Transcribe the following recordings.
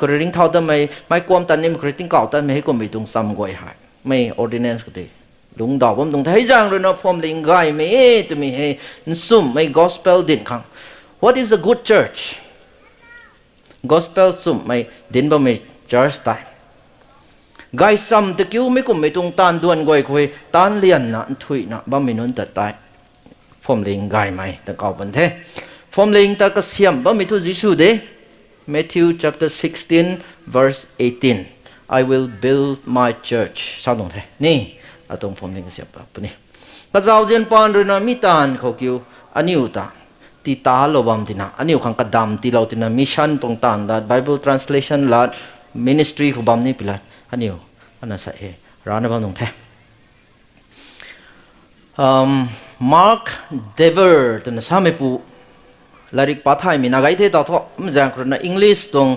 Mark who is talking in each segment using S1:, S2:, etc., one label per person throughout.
S1: คนเร่งเท่าแต่ไม่ความตันนี่มันคนเร่งเก่าแต่ไม่ให้ความไม่ตรงซ้ำกว่าหายไม่ ordinance ก็ดีลุงดอกผมตรงไทยจังเลยนะพรมลิงไกไม่ตัวมีให้ซุ่มไม่ gospel ดิ่งขัง what is a good church gospel ซุ่มไม่ดิ่งบ่ไม่ church time ไกซ้ำตะกิ้วไม่กุมไม่ตรงตานด่วนกวยคุยตานเลียนนะถุยนะบ่ไม่นุ่นตัดตายพรมลิงไกไม่แต่เก่าบันเทพรมลิงตะกเสียมบ่ไม่ทุจิสูเดMatthew chapter 16 verse 18 I will build my church sao đồng thế nè à tông phong linh siap pa ni ka zau jen pan ru na mi tan kho kyu aniu ta ti ta lo bam tina aniu khang ka dam ti lo tina mission tong tan da Bible translation la ministry khu bam ni pilat aniu ana sa e rana bam dong the Mark Dever tan sa me pu larik pathai mi nagai the ta tho mjang krona English tong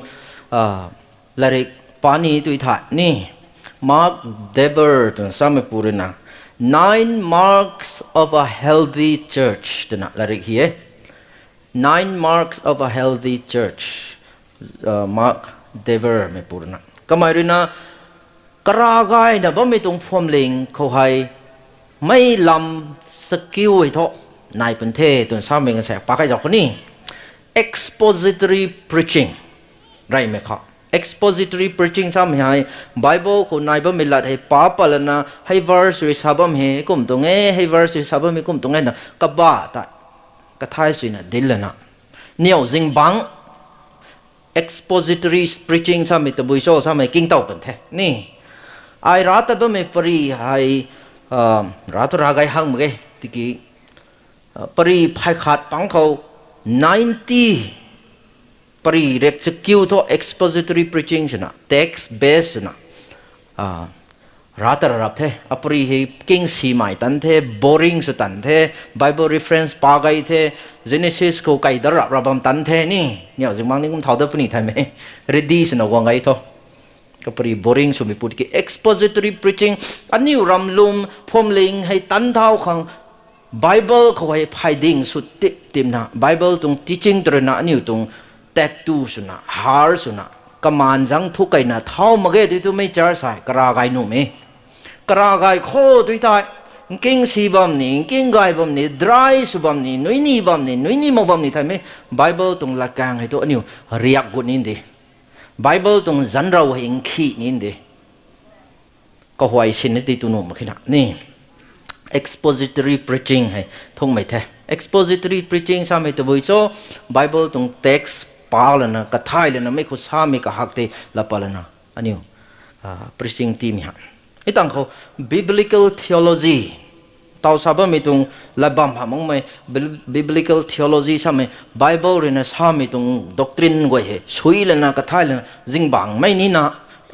S1: larik pani tu tha ni Mark Dever tong same purina 9 marks of a healthy church tana larik hi 9 marks of a healthy church Mark Dever me purina kamairina karagai na ba mi tong phomling kho hai mai lam skill hi tho nai pen the tun sa meng sa pa kai jok ni expository preaching rai me kha expository preaching sam hai Bible ko nai ba milat hai pa palana hai verse ri sabam he kum tong e hai verse ri sabam mi kum tong e na ka ba ta ka thai sui na dilana niao jing bang expository preaching sam mi tabui so sam king tau pen the ni ai ra ta ba me pari hai ra to ra gai hang me tiki pari phai khat pang khau 90 pari rek skill to expository preaching chuna text based chuna ratar rap the apri he king si mai tan the boring su tan the Bible reference pa gai the Genesis ko kai dar rabam tan the ni niao jing mang ni kum thau da puni thai me ready sna wang gai tho kapri boring su mi put ki expository preaching aniu ram lum phom ling hai tan thau khang Bible เขาให้พายดิ่งสุดติมนะ Bible ตรง teaching ตรงนั้นอยู่ตรง tag tu สุนะ hard สุนะกำมันจังทุกไก่นะเท่ามาเกติตัวไม่เจอสายกระไรนุ่มเอกระไรโคตรตายกิ้งสีบัมนี่กิ้งไก่บัมนี่ dry สุบัมนี่นุ้ยนี่บัมนี่นุ้ยนี่มบัมนี่ทำไม Bible ตรงหลักการให้ตัวนี้เรียกกุนินดี Bible ตรงจันเราเห็นขี้นินดีก็หวยสินติตัวนุ่มขึ้นนี่expository preaching hai thong mai the expository preaching sa mai to boi so Bible tong text pa la na ka thai la na mai khu sa mi ka hak te la pa la na aniu preaching team ha itang kho biblical theology taw sa ba mi tung la bam ha mong mai biblical theology sa mai Bible rin na sa mi tung doctrine goi he sui la na ka thai la jing bang mai ni na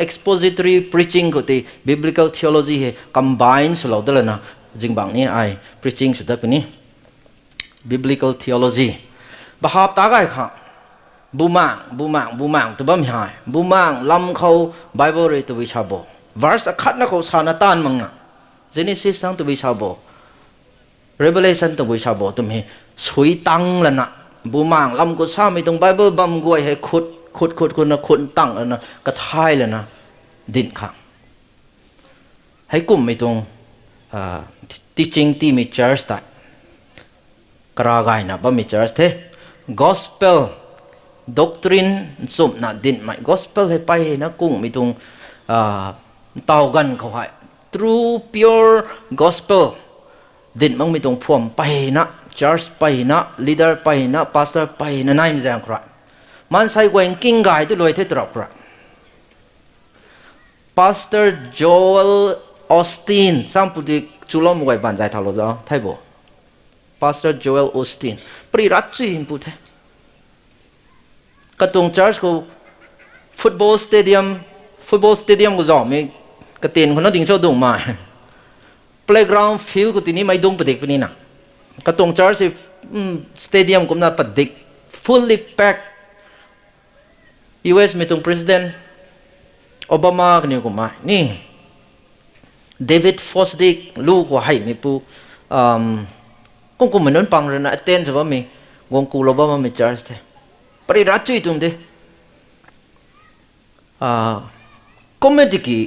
S1: expository preaching ko te biblical theology he combine so lo da la na jing bang ni ai preaching sudah puni biblical theology bahap ta gai kha bumang tu bam hai bumang lam khau Bible re tu bi sabo verse akhat na ko sana tan mang na Genesis sang tu bi sabo Revelation tu bi sabo tu me sui tang la na bumang lam ko sa mi tung Bible bam goi he khut na khun tang na ka thai la na din kha hai kum mi tung teaching ti mi church ta karagai na ba mi church the gospel doctrine sum na din mai gospel he pai na kung mi tung tau gan khau hai true pure gospel din mang mi tung phom pai na church pai na leader pai na pastor pai na nai mi jang khra man sai wen king gai tu loi the trop khra Pastor Joel Austin sampudik chulom goi ban jai thalo jo thaibo Pastor Joel Austin pri rat chui in pu the katung church ko football stadium ko zo me ka ten ko na ding so dung ma playground field ko tini mai dung padik pani na katung church stadium ko na padik fully packed US metung president Obama kani ko ma ni David Fosdick lu ko hai mi pu kung ko menon pang na attend sa ba mi gong kulo ba mi church the pari ra chui tum de comedy ki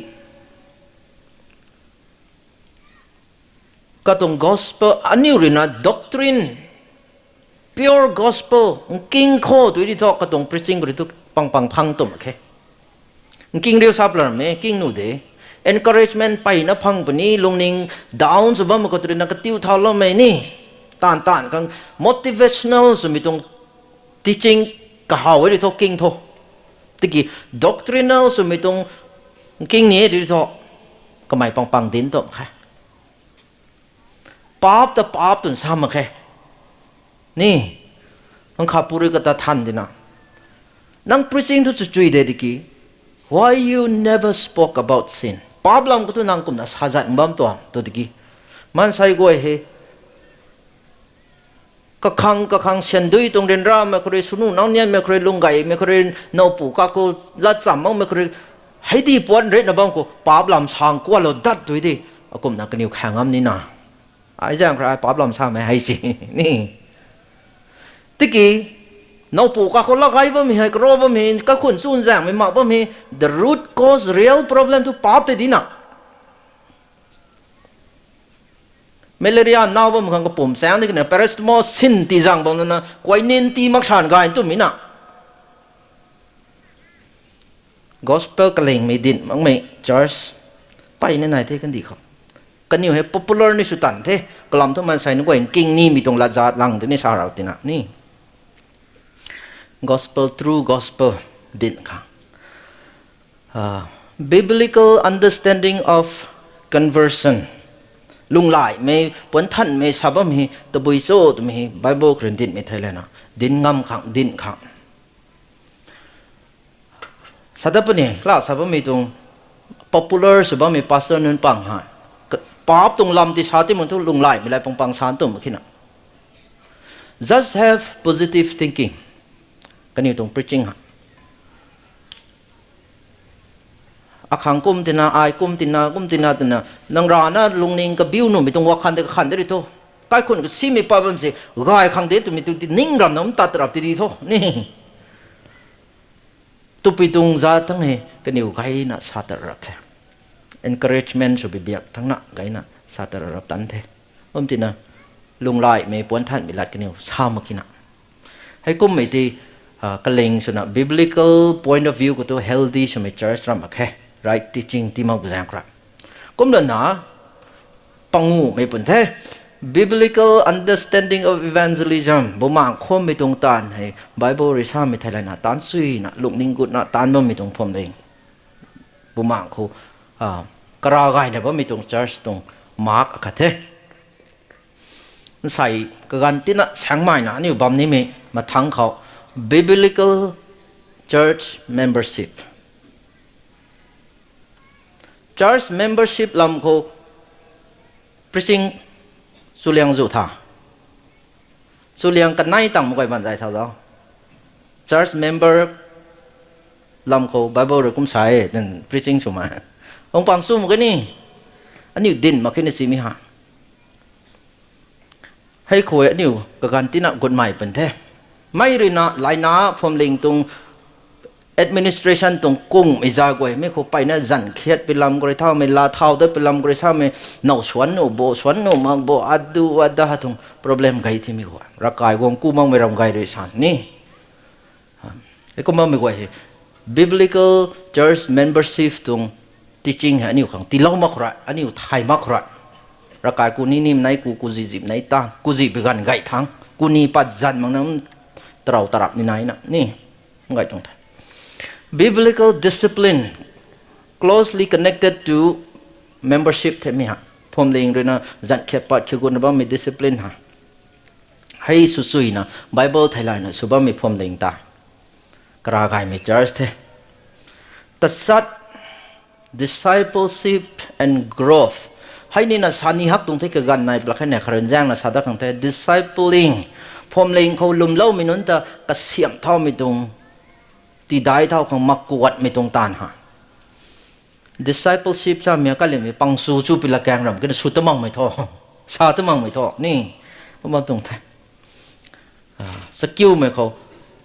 S1: katong gospel aniurina doctrine pure gospel king kho tu di thok katong preaching ko tu pang phang tum ke king riu saplar me king nu de encouragement pai na phang pani lungning down so bam ko tu na ka tiu thalo me ni tan kang motivational so mitong teaching ka haw di thok king tho tiki doctrinal so mitong king ni di thok ka mai pang din to kha pap ta pap tun sam khaนี่มันขับปุริกตาทันดินะนั่ง preaching ทุกจุดเด็กกี้ why you never spoke about sin ป้าบลำก็ตัวนั่งกุมนะสาจัดบ้ามตัวเด็กกี้มันใส่กวยเฮก็ขังเสียนดุยตรงเดินราไม่เคยสุนุน้องเนี่ยไม่เคยลุงไก่ไม่เคยนปูก็กูลัดสามมั่งไม่เคยให้ดีปวนเรื่องนะบ้างกูป้าบลำช่างกว่าเราดัดด้วยดิกุมนั่งกันอยู่แข่งอันนี้นะไอ้เจ้าใครป้าบลำช่างไม่ให้สินี่ตะกี้นปูก็คนละไงบ่มีให้กรอบบ่มีก็คนสุ่นแสงไม่มาบ่มี the root cause real problem to ป๊าบแต่ดีนะเมลเรียน่าบ่มีขังกระปุ่มแสงนี่กันเนี่ย paracetamol สินตีจังบ่นั่นนะกวยนินตีมักชานกันตุ้มนี่นะ gospel กระเลงไม่ดินมั้งไม่ church ไปในไหนเท่กันดีครับกันอยู่ให้ popular นี่สุดตันเท่กลัมทุกมันใส่นึกว่าอย่างกิ่งนี่มีตรงลัดจัดหลังที่นี่สาราวตินะนี่ gospel true gospel ดินค่ะ biblical understanding of conversion ลุงหลายไม่ปนท่านไม่ทราบมีตะบุยโซ่ตะมี Bible ครินดินไม่ไทยเลยนะดินงำขังดินขังสัตว์ปนี่คลาสทราบมีตรง popular ทราบมี pastor นั่นปังหาป๊าบตรงลำที่ชาติมันทุกลุงไล่ไม่ไล่ปังชานตุ่มขึ้นนะ just have positive thinking กันอยู่ตรง preaching ฮะอาขังกุมตินาอายกุมตินาตินานังรานะลุงนิงกับบิวหนุ่มมีตรงวักขันเด็กขันได้ดิโตใกล้คนก็ซีมีปาบัมสิกายขังเด็กตัวมีตรงที่นิ่งรำน้ำตาตรับติดีโตนี่ตุปีตรงซาทั้งเฮกันอยู่ไกลนะซาตรับเท encouragement สุบิเบียกทั้งนั้นไงนะสาตระรับตันเทอมตินะลุงไล่ไม่ปวนท่านมิลัดกันอยู่สามกินะให้กุมไม่ตีกระเลงสุนะ biblical point of view ก็ตัว healthy สมัย church รำมาแค่ right teaching ที่มาบุญแรงครับกุมเดินหนาปังงูไม่ปนเท biblical understanding of evangelism บ่มาคมไม่ตรงตานให้ Bible ริชาไม่ไทยเลยนะตานซุยนะลูกนิงกุดนะตานบ่ไม่ตรงพรมเองบ่มาคูกระไรเนี่ยว่ามีตรง church ตรง mark กันเถอะใส่กันที่น่ะแสงใหม่นะนี่บำนี้มีมาทั้งเขา biblical church membership church membership ลำเขา preaching สุเลียงจุธาสุเลียงกันไหนตั้งมุ่งไปบรรจัยเท่าไหร่ church member ลำเขา Bible หรือกุ้มใส่นั่น preaching สุมาองปังซุ่มกันนี่อันนี้ดินมาขึ้นในสีมิฮะให้คุยอันนี้กับการที่นักกฎหมายเป็นแท้ไม่รีนะหลายน้าพมลิงตรง administration ตรงกุ้งไม่จากวยไม่คุยไปนะจันเขียดไปลำกระเท่าไม่ลาเท่าได้ไปลำกระเท่าไม่หนาวสวนหนูโบสวนหนูมังโบอัดดูอัดดาตรง problem ไงที่มีหัวรักกายวงกู้มังไม่รำไงด้วยฉันนี่ไอ้ก็มังไม่กว่า biblical church membership ตรงteaching อันนี้ของตีเล่ามากระอันนี้ไทยมากระรักกายกูนี่นิ่มไหนกูจีบไหนตากูจีบกันไงทั้งกูนี่ปัจจันมันนั้นตราตรับมีไหนนะนี่ไงตรงไหน biblical discipline closely connected to membership เท่าไหมฮะผมเลี้ยงด้วยนะจันเขียนปัดเขียนกุนบ้างมี discipline ฮะให้สุดๆนะ Bible ไทยไลน์นะสุบ้างมีผมเลี้ยงตากระกายมี church เท่ตัดสัตdiscipleship and growth ให้นี่นะสานิฮักตรงที่เกิดกันในประเทศเนี่ยคารินแจ้งนะสาดักตั้งแต่ discipling พอมเลงเขาลุมเล่าไม่นุนแต่กระเสียมเท่าไม่ตรงตีได้เท่าของมักกวดไม่ตรงตานฮะ discipleship จะมีกันเลยมีปังสูจูปิละแกงรำกันสุดตะมังไม่ท้อซาตะมังไม่ท้อนี่ผมบอกตรงไหนสกิลไหมเขา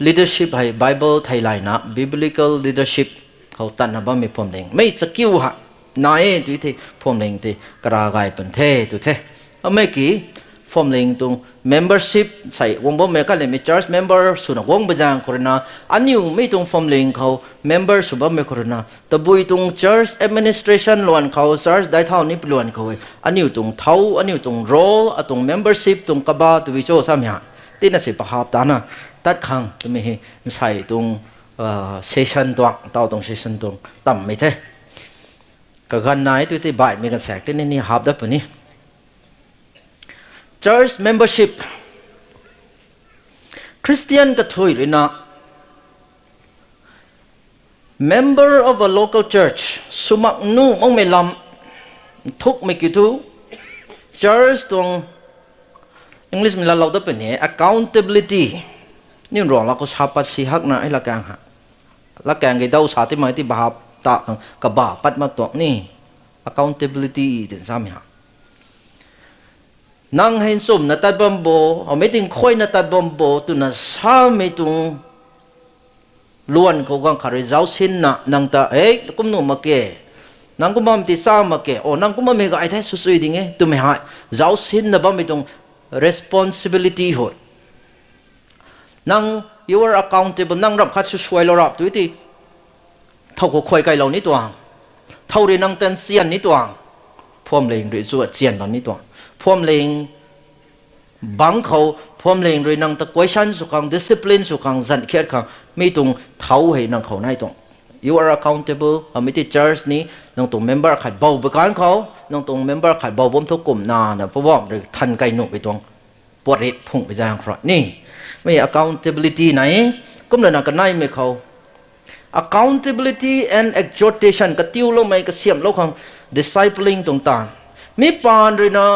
S1: leadership ให้ Bible ไทยไลน์นะ biblical leadership เขาตันหาบ้ามีพรมเลงไม่สกิลฮะนายตุยเทพรมเลงเทกระไกเป็นเทตุเทเอาไม่กี่พรมเลงตรง membership ใส่วงบ่เมก็เลยมี church member สุนัขวงประจางคนนะอันนี้ไม่ตรงพรมเลงเขา member สุบ่เมคนนะแต่บุยตรง church administration ล้วนเขา church ได้เท่านี้ล้วนเขาอันนี้ตรงเท่าอันนี้ตรง role ตรง membership ตรงกบ้าตุวิโจสามอย่างที่นั่นสิประหับตานะตัดขังตัวไม่ใส่ตรงsession ตัวเต่าตรง session ตรงต่ำไม่ใช่ก็กันไหนตัวที่บ่ายมีกันแสกที่นี่หับได้ปะนี่ church membership Christian ก็ถอยเลยนะ member of a local church สมัครนู่มองไม่ลำทุกไม่กี่ทุก church ตรง English มีเราได้ปะนี่ accountability นี่รองเราก็ชาปัสสิฮักนะไอ้ละแกงฮะละแกงไอ้ดาวสาที่มาที่บาปตากับบาปัดมาตัวนี่ accountability ถึงสามอย่างนั่งเห็นสมนัตัดบอมโบเอาไม่ถึงค่อยนัตัดบอมโบตัวนั้นสาไม่ตรงล้วนเขากังขารเจ้าสินนะนั่งตากุมนุ่มมาเกะนั่งกุมมันติสามาเกะโอ้นั่งกุมมันไม่ก็ไอ้แท้สุดๆดิ่งตัวไม่หายเจ้าสินนะบ้าไม่ตรง responsibility หดนั่ง you are accountable นั่งรับคัดช่วยเรารับตัวที่เท่ากับคอยไกลเรานี่ตัวเท่าเรียนนั่งเต้นเสียนนี่ตัวพร้อมเลงหรือสวดเสียนแบบนี้ตัวพร้อมเลงบังเขาพร้อมเลงหรือนั่งตะกวยชันสุขัง discipline สุขังสันเคียดขังไม่ตรงเท่าให้นั่งเขาในตรง you are accountable ไม่ที่ church นี้นั่งตรง member ขัดเบาไปกันเขานั่งตรง member ขัดเบาบ่มทุกกลุ่มนานะเพราะว่าหรือทันไกลหนุ่มไปตรงปวดเร็ดพุ่งไปจางครานี่ไม่ accountability ไหนก็เลยนักกันไหนไม่เขา accountability and exhortation ก็ติ้วลงไม่ก็เสียมลงของ discipling ตรงต่างมีปานเลยนะ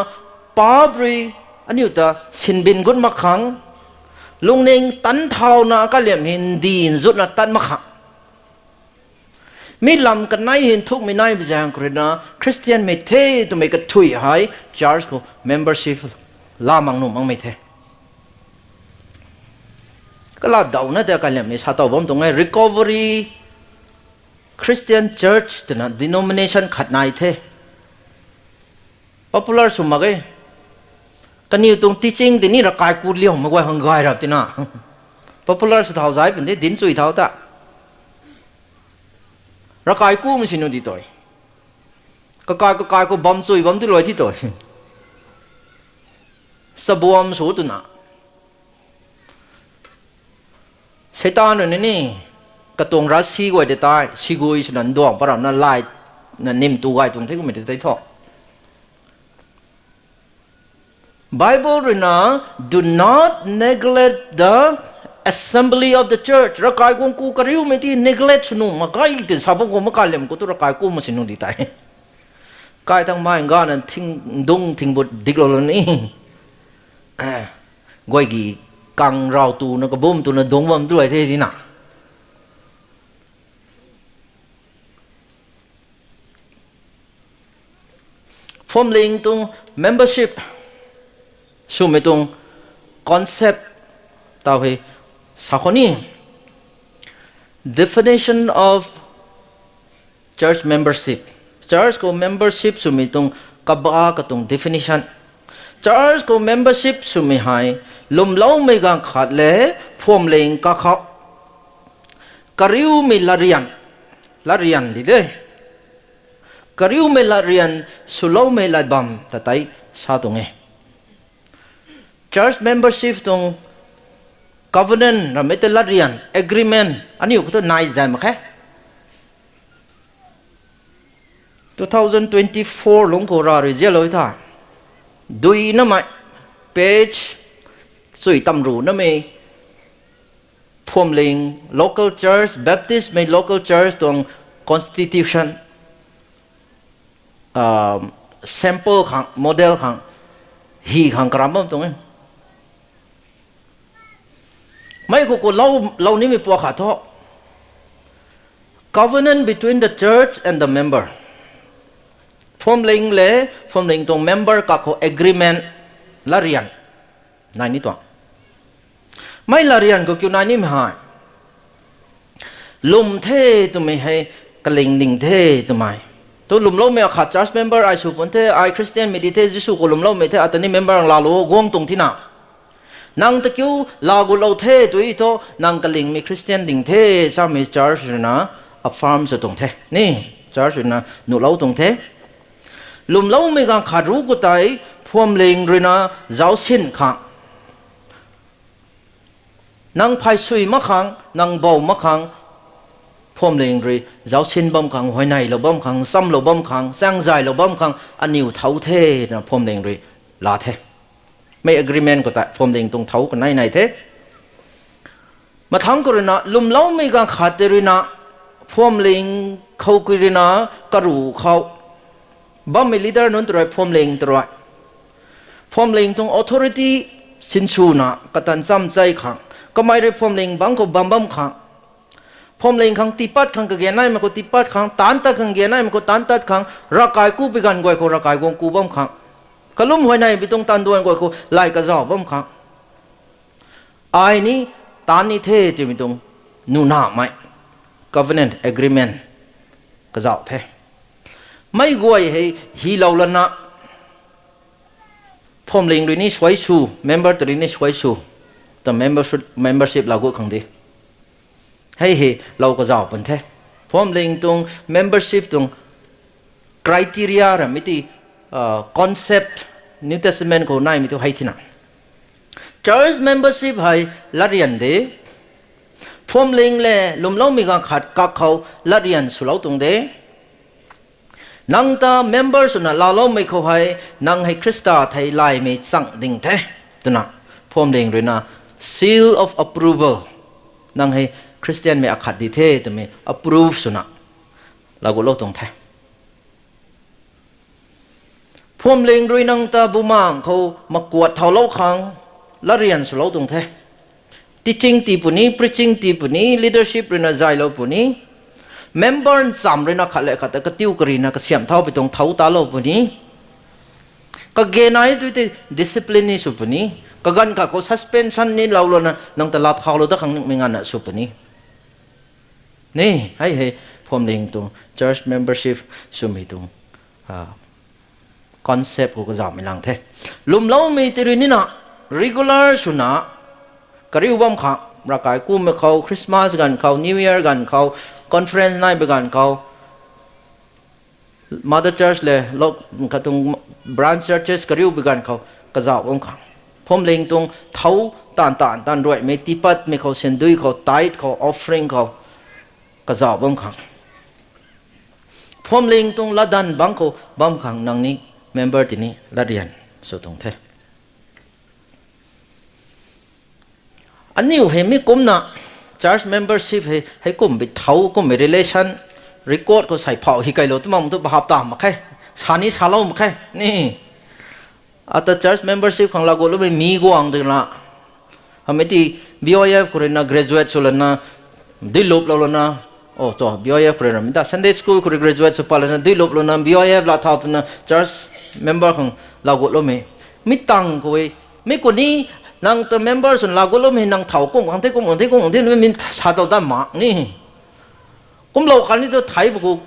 S1: ป้าบรีอันนี้แต่สินบินกุนมาขังลุงเน่งตันเท้านะก็เลี่ยมเห็นดีนสุดนะตันมาขังมีลำกันไหนเห็นทุกไม่ไหนไปจางเลยนะคริสเตียนไม่เท่ตัวไม่ก็ถุยหาย charge ก็ membership ลามังนุ่มมังไม่เท่ก็ลาดาวนะแต่กันเลยมีสาตว์ผมตรงไง recovery Christian Church ตัวนั้น denomination ขัดนายเท่ popular สมัยกันนี่ตรง teaching ที่นี่เรากายกูเลี้ยวมาไว้หังไงรับที่น่ะ popular สุดท้ายเป็นที่ดินสุยเท่าตาเรากายกูไม่ใช่นู่นที่ตัวก็กายกูบอมสุยบอมที่ลอยที่ตัวสบวมสูตุน่ะใช้ตาหน่อยนี่กระตรงรัสซีกว่าเดตายซีกุยฉะนั้นดวงพระรามนั่นไล่นั่นนิ่มตัวไว้ตรงที่กูไม่ได้ท่อ Bible เลยนะ do not neglect the assembly of the church รักใครกูกระริ้วไม่ที่ neglect สนุกมาใกล้ถึงสาวพวกกูมาการเลี้ยงกูตัวรักใครกูมาสนุกดีตายใกล้ทั้งไม้งานนั้นทิ้งดุงทิ้งบดดิกโลนี่ก้อยกี่กังเราตูนก็บุ้มตูนดงบุ้มด้วยเท่ที่น่ะฟอร์มลิงตรง membership สุ่มไปตรง concept ต่อไปสักคนนี้ definition of church membership church ก็ membership สุ่มไปตรงกับบ้าก็ตรง definition church ก็ membership สุ่มไปให้ลมเล่าไม่กังขาดเลยฟอร์มลิงก็เขากริวไม่ละเรียนดีเด้กริวไม่ละเรียนสุเล่าไม่ละบัมแต่ไต่ซาตรงนี้ church membership ตรง covenant เราไม่ได้ละเรียน agreement อันนี้ก็ต้องนายใจมั้งแค่2024หลงโคราชเจริญท่าดูนั่นไหม page สุยตำรูนั่นไหมพวมลิง local church Baptist ไม่ local church ตรง constitution sample ขัง model ขังฮีขังกระมังตรงนี้ไม่กูเรานี่มีปัวขาท้อ covenant between the church and the member ฟอร์มลิงเลยฟอร์มลิงตรง member กับ agreement ละเรียนนายนี่ตัวไม่ละเรียนก็คิวนายนี่ไม่หายลุมเท่ตัวไม่ให้ กลิงดิ่งเทตัวไม่ตัวลุมเล่าไม่ขาด church member ไอสุพนเทไอคริสเตียนมีดีเทจิสุกุลุมเล่าไม่เทอัตนี้ member ลาโลกวงตรงที่น่ะนังตะคิวลากุเล่าเทตัวอีโตนังกลิงมีคริสเตียนดิ่งเทสามี church นะ affirm จะตรงเทนี่ church นะหนูเล่าตรงเทลุมเล่าไม่กันขาดรู้กุตัยพวมเลงเลยนะเจ้าสินขังนางไผ่สุยมะขังนางเบามะขังพวมเลงเลยเจ้าสินบ่มขังหอยในเราบ่มขังซ้ำเราบ่มขังแซงใจเราบ่มขังอันนิวเท้าเทนะพวมเลงเลยลาเทไม่ agreement ก็แต่พวมเลงตรงเท้ากันในเทมาทั้งกรณะลุมเล่าไม่กันขาดเลยนะพวมเลงเขากรณะกระรูเขาบ่มี leader นั้นตัวพวมเลงตัวพวมเลงตรง authority สินชูนะกตันซ้ำใจขังก็ไม่ได้พวมเลงบางก็บัมขังพวมเลงขังตีปัดขังก็เกียนได้มันก็ตีปัดขังตันตัดขังเกียนได้มันก็ตันตัดขังร่างกายกูไปกันกวยก็ร่างกายกูบัมขังกลุ่มหัวในไปตรงตันดวนกวยก็ไล่กระจอกบัมขังไอ้นี่ตันนี่เท่จะไปตรงนู่นน่ะไหม covenant agreement กระจอกเท่ไม่กวยให้ฮีเราละนะพวมเลงด้วยนี่ช่วยชู member ตัวนี้ช่วยชูแต่ membership เราก็ขังดีให้เราก็จะเอาเป็นแท้พวมเลงตรง membership ตรง criteria ระมิติ concept New Testament ก็น่ามิติให้ที่นั่น church membership ให้ละเรียนดีพวมเลงเล่ลุมเล่ามีการขัดกักเขาละเรียนสุเหร่าตรงเดนังตา members นะลาโลไม่เขาให้นังให้คริสต์ไทยไล่ไม่สั่งดิ่งเทตัวน่ะพวมเลงเลยนะ seal of approval นังให้คริสเตียนไม่อาขัดดีเทตัวไม่ approve สุนะเราก็โลตรงเทพวมเลงด้วยนังตาบุมังเขามากวดเท่าเล่าครั้งละเรียนสุเหร่าตรงเท teaching ตีปุ่นนี้ preaching ตีปุ่นนี้ leadership เรื่องใจเราปุ่นนี้member สามเลยนะขัดเลยขัดแต่ก็ติ้วกรีนะก็เสียมเท้าไปตรงเท้าตาโลปุ่นนี้ก็เกณฑ์อะไรด้วยที่ discipline นี่สุปุ่นนี้ก็กันก็ suspension นี่เราเลยนะนังแต่ละเท้าเราตั้งครั้งไม่งานนะสุปุ่นนี้นี่ให้พวมเลงตรง church membership สุมีตรงconcept ก็จะไม่ลังเทลุมเล่ามีตีรินี่นะ regular สุนะก็เรียกว่าข้าร่างกายกูไม่เขาคริสต์มาสกันเขา New Year กันเขาคอนเฟรนซ์ไหนไปกันเขา Mother Church เลยโลกกับตรง branch churches ก็เรียกไปกันเขาก็จะองค์ขังผมเล็งตรงเท้าตันรวยไม่ตีปัดไม่เขาเส้นดุยเขาไตเขา offering เขาก็จะองค์ขังผมเล็งตรงละดันบังเขาบังขังนังนี้ member ที่นี่ละเรียนสุดตรงเท่อันนี้เห็นไม่กุ้มนะ church membership ให้กุ้มไปเท้ากุ้มไป relation record ก็ใส่เผาฮิกไกโลตัวมันตัวประหับตามมาแค่ชานี้ชาเล่ามาแค่นี่อัต church membership ของเราก็รู้ไปมีกวางถึงละทำไมที่ BOF คนนั้น graduate สุดแล้วนะดีลบแล้วนะโอ้ตัว BOF คนนั้นมิตร Sunday school คน graduate สุดแล้วนะดีลบแล้วนะ BOF ละท้าวตัวนะ church member ของเราก็รู้ไหมไม่ตั้งก็ไม่คนนี้นังตัว member ส่วนเราก็รู้ไหมนังเท่ากุ้งของที่ไม่มีชาดาวด้านหมากนี่กุ้งเราคันนี้ตัวไทยพวก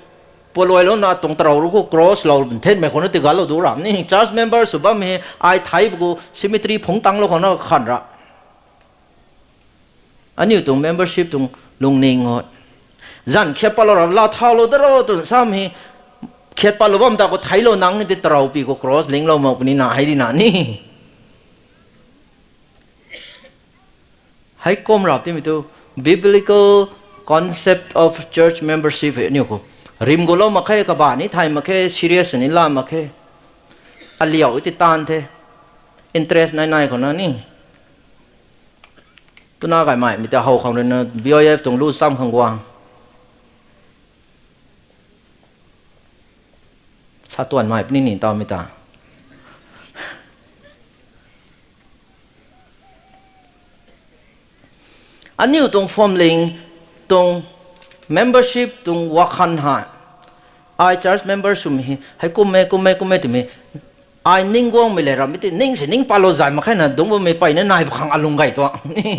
S1: ปลอยแล้วนะตรงตราเราก็ cross เราเท่นไหมคนนั้นติดกันเราดูร่ำนี่ church member สุดบ้ามีไอไทยพวก symmetry ผงตังเราคนนั้นขันละอันนี้ตรง membership ตรงลงนิ่งหมดจันเขียนปลาเราเท่าเราตลอดตัวซ้ำให้เขียนปลาเราบ้ามตาก็ไทยเรานั่งนี่ติดตราปีก็ cross ลิงเรามาคนนี้น่าให้ดีน่ะนี่ให้ก้มรับที่มีตัว biblical concept of church membership นี่ก็ริมกุลมาแค่กับบ้านนี่ไทยมาแค่ serious นี่ล่ามาแค่อันเลี้ยวติดตานเท interest ในคนนั้นนี่ตัวน่าไก่ใหม่มีแต่เขาของเรน BOF ตรงรูดซ้ำข้างกวางชาตัวใหม่นี่ต่อไม่ตาอันนี้ตรง form link ตรง membership ตรงวักขันหาไอ church member สุมีให้กุมเมตัวมีไอนิ่งกวางไม่เลยเราไม่ตินิ่งสินิ่งปาโลใจมาแค่นั้นดงว่าไม่ไปนั่นนายบังอารมณ์ไงตัวนี่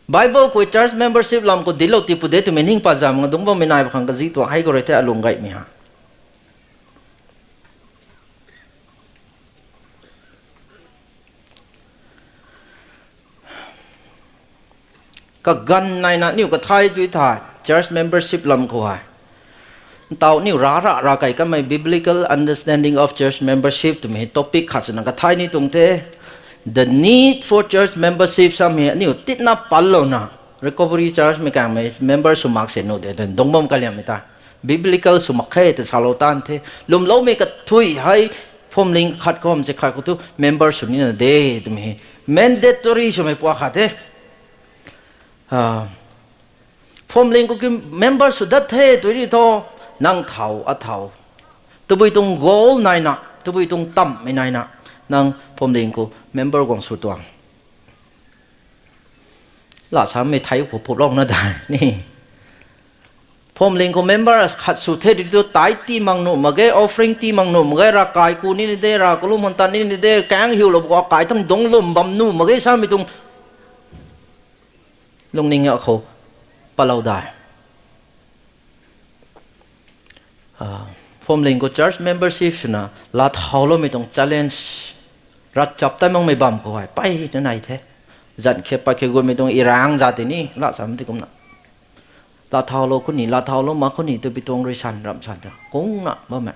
S1: Bible ko church membership lam ko dilo ti pude tu mening pa jam ngadung ba menai ba khang ka ji to hai ko rete alung gai mi ha ka gan nai na niu ka thai tu thai church membership lam ko hai tao niu ra kai ka mai biblical understanding of church membership tu me topic khat na ka thai ni tung te the need for church membership sam he niu tit na pallo na recovery church me kang me member sumak se no de den dongbom kalyam me ta biblical sumak khe te salotan the lum lo me ka thui hai phom ling khat kom se khat ko tu member su ni na de tu me mandatory su me pwa kha te phom ling ko ki member su dat the tu ri to nang thau a thau tu bui tung goal nai na tu bui tung tam me nai na nang phom ling ko member gong su tuangล่าช้าไม่ไทยผมพูดร้องนะได้นี่ผมเลี้ยงก็เมมเบอร์ขัดสุดเทดิตัวตายตีมังหนุ่มมาเกออฟฟิงตีมังหนุ่มมาเกรากายกูนี่เดรากลุ่มมันตันนี่เดแกงหิวเราบอกกายทั้งดงลุ่มบำนุ่มมาเกซ้ำไม่ตรงลงนิ่งเอาเขาปะเราได้ผมเลี้ยงก็ church membership นะลาเท้าเราไม่ต้อง challenge รัดจับแต่มังไม่บำก็ไปนั่นไหนแท้จันเขียบไปเขียบไม่ต้องอีร่างจัดนี่ละสามที่กุมนะละเท้าโลคนนี้ละเท้าโลมาคนนี้ตัวไปตรงริชันรำชันจ้ะกุ้งนะบ่แม่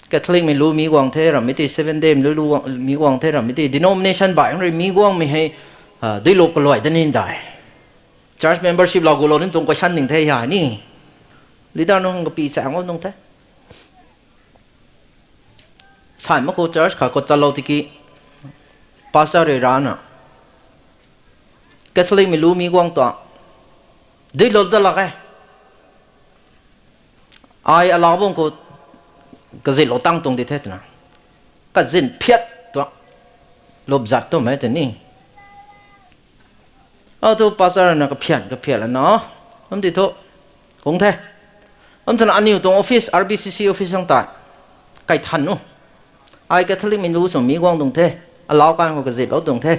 S1: แกทลิงไม่รู้มีกวางเทระไม่ตีเซเว่นเดย์ไม่รู้มีกวางเทระไม่ตี denomination บ่ายอะไรมีกวางไม่ให้ด้วยโลกลอยแต่นี่ได้ church membership เรากุโลนี่ตรงกับชั้นหนึ่งเทียนี่ลิดาน้องก็ปีแสงว่าตรงเท่ใช่มาโค church ขาก็จะเราที่กี้pastor rana Catholic mi lu mi gwang to dei lo da la kai ai ala bong ko ka zin lo tang tong de thet na ka zin phiat to lob zat to mai te ni a to pastor na ka phiat la no am ti to kong the am than aniu tong office RBCC office sang ta kai than no ai Catholic mi lu so mi gwang tong the allow กันก็จะเราตรงเท่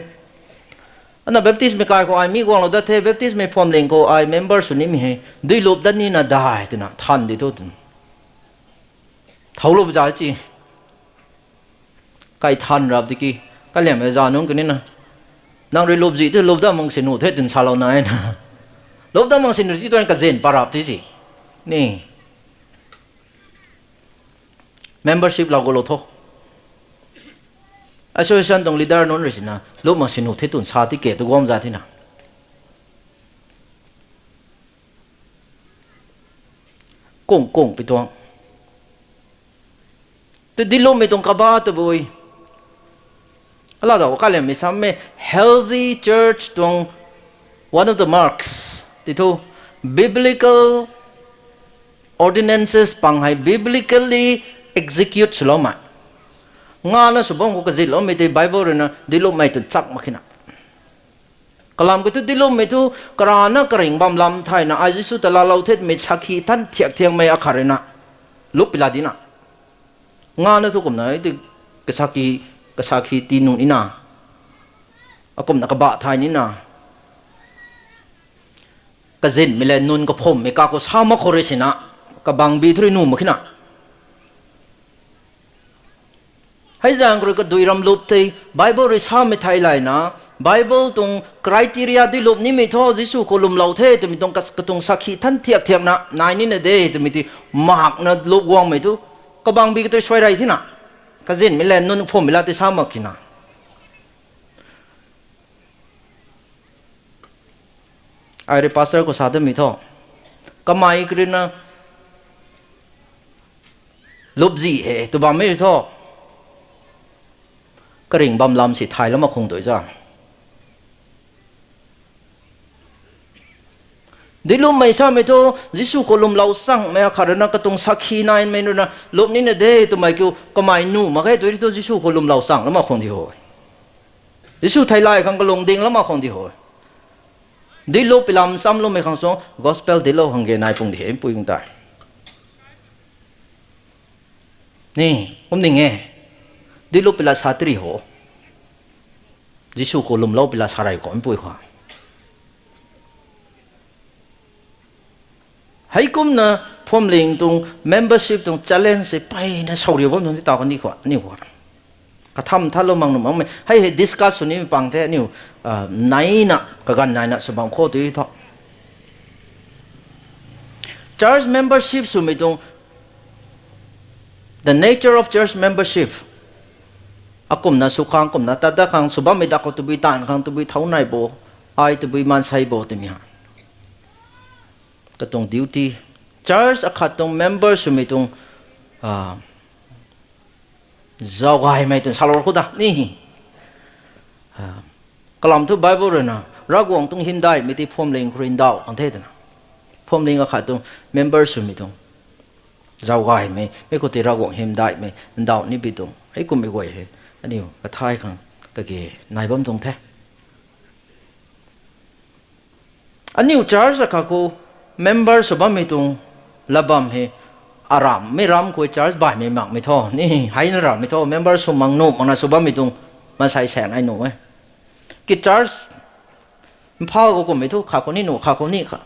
S1: อันนั้น baptist ไม่กายก็ไอ้มีกวางเราได้เท่ baptist ไม่พร้อมเลี้ยงก็ไอ้ member ส่วนนี้มีให้ด้วยรูปด้านนี้น่ะได้ตัวน่ะทันดีตัวนึงเท่ารูปจ่ายจีใครทันรับดีกี่ก็เลี้ยงไม่จานุ่งกันนี่นะนั่งด้วยรูปจีตัวรูปด้านมังสินุเท่ถึงชาเราหน่อยนะรูปด้านมังสินุที่ตัวนั้นก็เจนปารับที่สินี่ membership เราก็ลดทุกอาช่วยฉันต้อง leader นู้นเลยสินะลูกมาสินุที่ตุนชาติเกตุกวมจาที่น่ะกงไปตัวแต่ดิลูกไม่ต้องกบ้าตัวบุยอะไรต่อก็เลยไม่ซ้ำไม่ healthy church ตรง one of the marks ที่ทู biblical ordinances ปังให้ biblically execute สโลมา ngana subong ko kazil om ite bible na dilom mai tu chak makina kalam ko tu dilom mai tu karana karing bam lam thai na ajisu tala lau thet me sakhi than thiak thiang mai akharena lupila dina ngana tu kum na ite kasaki tinung ina akom na kaba thai ni na kazin mile nun ko phom me ka ko sama khoresina ka bang bi thri nu makinaให้จังกรุกดุยรำลุบที่ไบเบิลริสฮาไม่ไทยไลนะไบเบิลตรงคุณทีเรียดิลุบนี่ไม่ท้อจิสุโคลุมเหล่าเทจะมีตรงกระตรงสักขีท่านเทียบนะนายนี่เนี่ยเดจะมีที่มากนะลุบวงไม่ทุก็บางบีก็ต้องช่วยไรที่น่ะก็เจนไม่เล่นนุ่นผมไม่ละที่สามักที่น่ะไอ้เรื่องพาสเตอร์ก็สาธุไม่ท้อก็ไม่กรีนะลุบจีตัวบางไม่ท้อกระดิ่งบำลำสิไทยแล้วมาคงตัวจ้าดิลุมไม่ทราบไม่ตัวยิสุคนลุมเราสั่งไม่อาคารนักกระตงสักขีนายไม่รู้นะลุมนี่เนี่ยเด้ตัวไม่เกี่ยวก็ไม่นู่มาแค่ตัวที่ตัวยิสุคนลุมเราสั่งแล้วมาคงที่หัวยิสุไทยไล่ขังกระลงดิ่งแล้วมาคงที่หัวดิลุไปลำซ้ำลุมไม่ขังสง gospel ดิลุขังเกนายปุ่งเดียมปุ่งตายนี่ผมดิ่งไงดิลุไปละชาตรีหัว ยิสุก็ลุมเล่าเปล่าสาระก็ไม่ป่วยขวาให้กุมนะพวมลิงตรง membership ตรง challenge ไปนะชาวเรียบตรงที่ตากันนี่ขวานี่ขวากระทำท่านเรามังหนุ่มไม่ให้ discuss ส่วนนี้ปังแท้นี่ไหนนะกันไหนนะสมบัติโคตรที่ท้อ church membership ส่วนไม่ตรง the nature of church membership อากุมนะสุขังกุมนะแต่ถ้าขังสุบัมไม่ได้ก็ตุบิตานขังตุบิเท่าไหนโบไอตุบิมันใส่โบเต็มอย่างก็ตรง duty church อาคัดตรง member สุดไม่ตรงเจ้าไก่ไม่ตรงสาลอคุดะนี่กล่อมทุบไบเบิลเลยนะรักวงตรงหินได้ไม่ได้พรมเลงครินดาวอันเทศนะพรมเลงอาคัดตรง member สุดไม่ตรงเจ้าไก่ไม่ก็ที่รักวงหินได้ไม่ดาวนี่ไปตรงให้กุมไม่ไหวเลยอันนี้ก็ท้ายขังก็เกี่ยนายบ้มตรงแท้อันนี้ชาร์จก็คือ member สบัมไม่ตรงละบัมเฮอารามไม่รำคุยชาร์จบ่ายไม่มักไม่ท้อนี่ให้นรำไม่ท้อ member สมังโนมันนะสบัมไม่ตรงมันใส่แสงไอ้หนูไว้กิจชาร์จมันพ่อก็ไม่ท้อขาคนนี้หนูขาคนนี้ค่ะ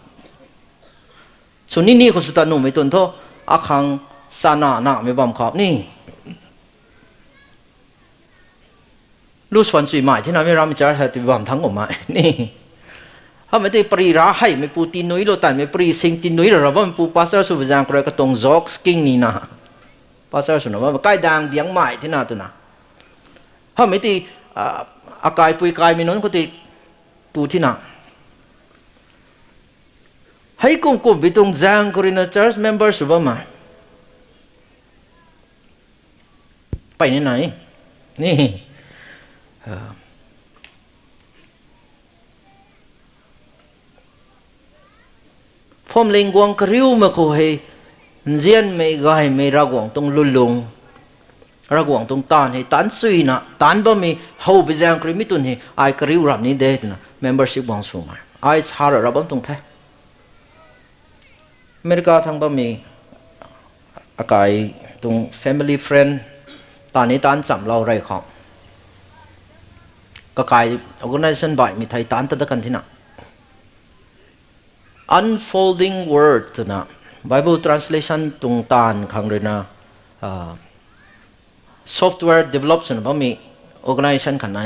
S1: ส่วนนี่ก็สุดท้ายหนูไม่ตรงท้ออาคังสานาหน้าไม่บัมขานี่ลูกส่วนสุดใหม่ที่นั่นไม่รับมิจฉาทิฏฐิบัมทั้งหมดมานี่ถ้าไม่ได้ปรีร้าให้ไม่ปูตีนุ้ยโลตันไม่ปรีสิงตีนุ้ยเราว่าไม่ปูภาษาสุภาษากระกระตงจอกสกิ้งนี่นะภาษาสุนทรว่าใกล้ดังเดียงใหม่ที่นั่นตัวน่ะถ้าไม่ได้อากายปุยกายมีน้นก็ติปูที่นั่นให้กุมกุมไปตรงจางกรีนเจอร์สเมมเบอร์สุภามาไปไหนนี่ผมเล็งกวางกริ้วมาคุยเจียนไม่กายไม่รักวงตรงลุลงรักวงตรงตานให้ตันสุยนะตันบ่มีเขาไปแจ้งกริมิตุนให้ไอกริ้วรับนี้เด็ดนะ membership วางสูงมาไอชาร์รับตรงแท้อเมริกาทั้งบ่มีอากายตรง family friend ตอนนี้ตันจำเราไรของก็กลาย organization บ่อยมีไทยตันตัดกันที่น่ะ unfolding word นะ Bible translation ตรงตานขังเลยนะ software development บ่มี organization ขันไหน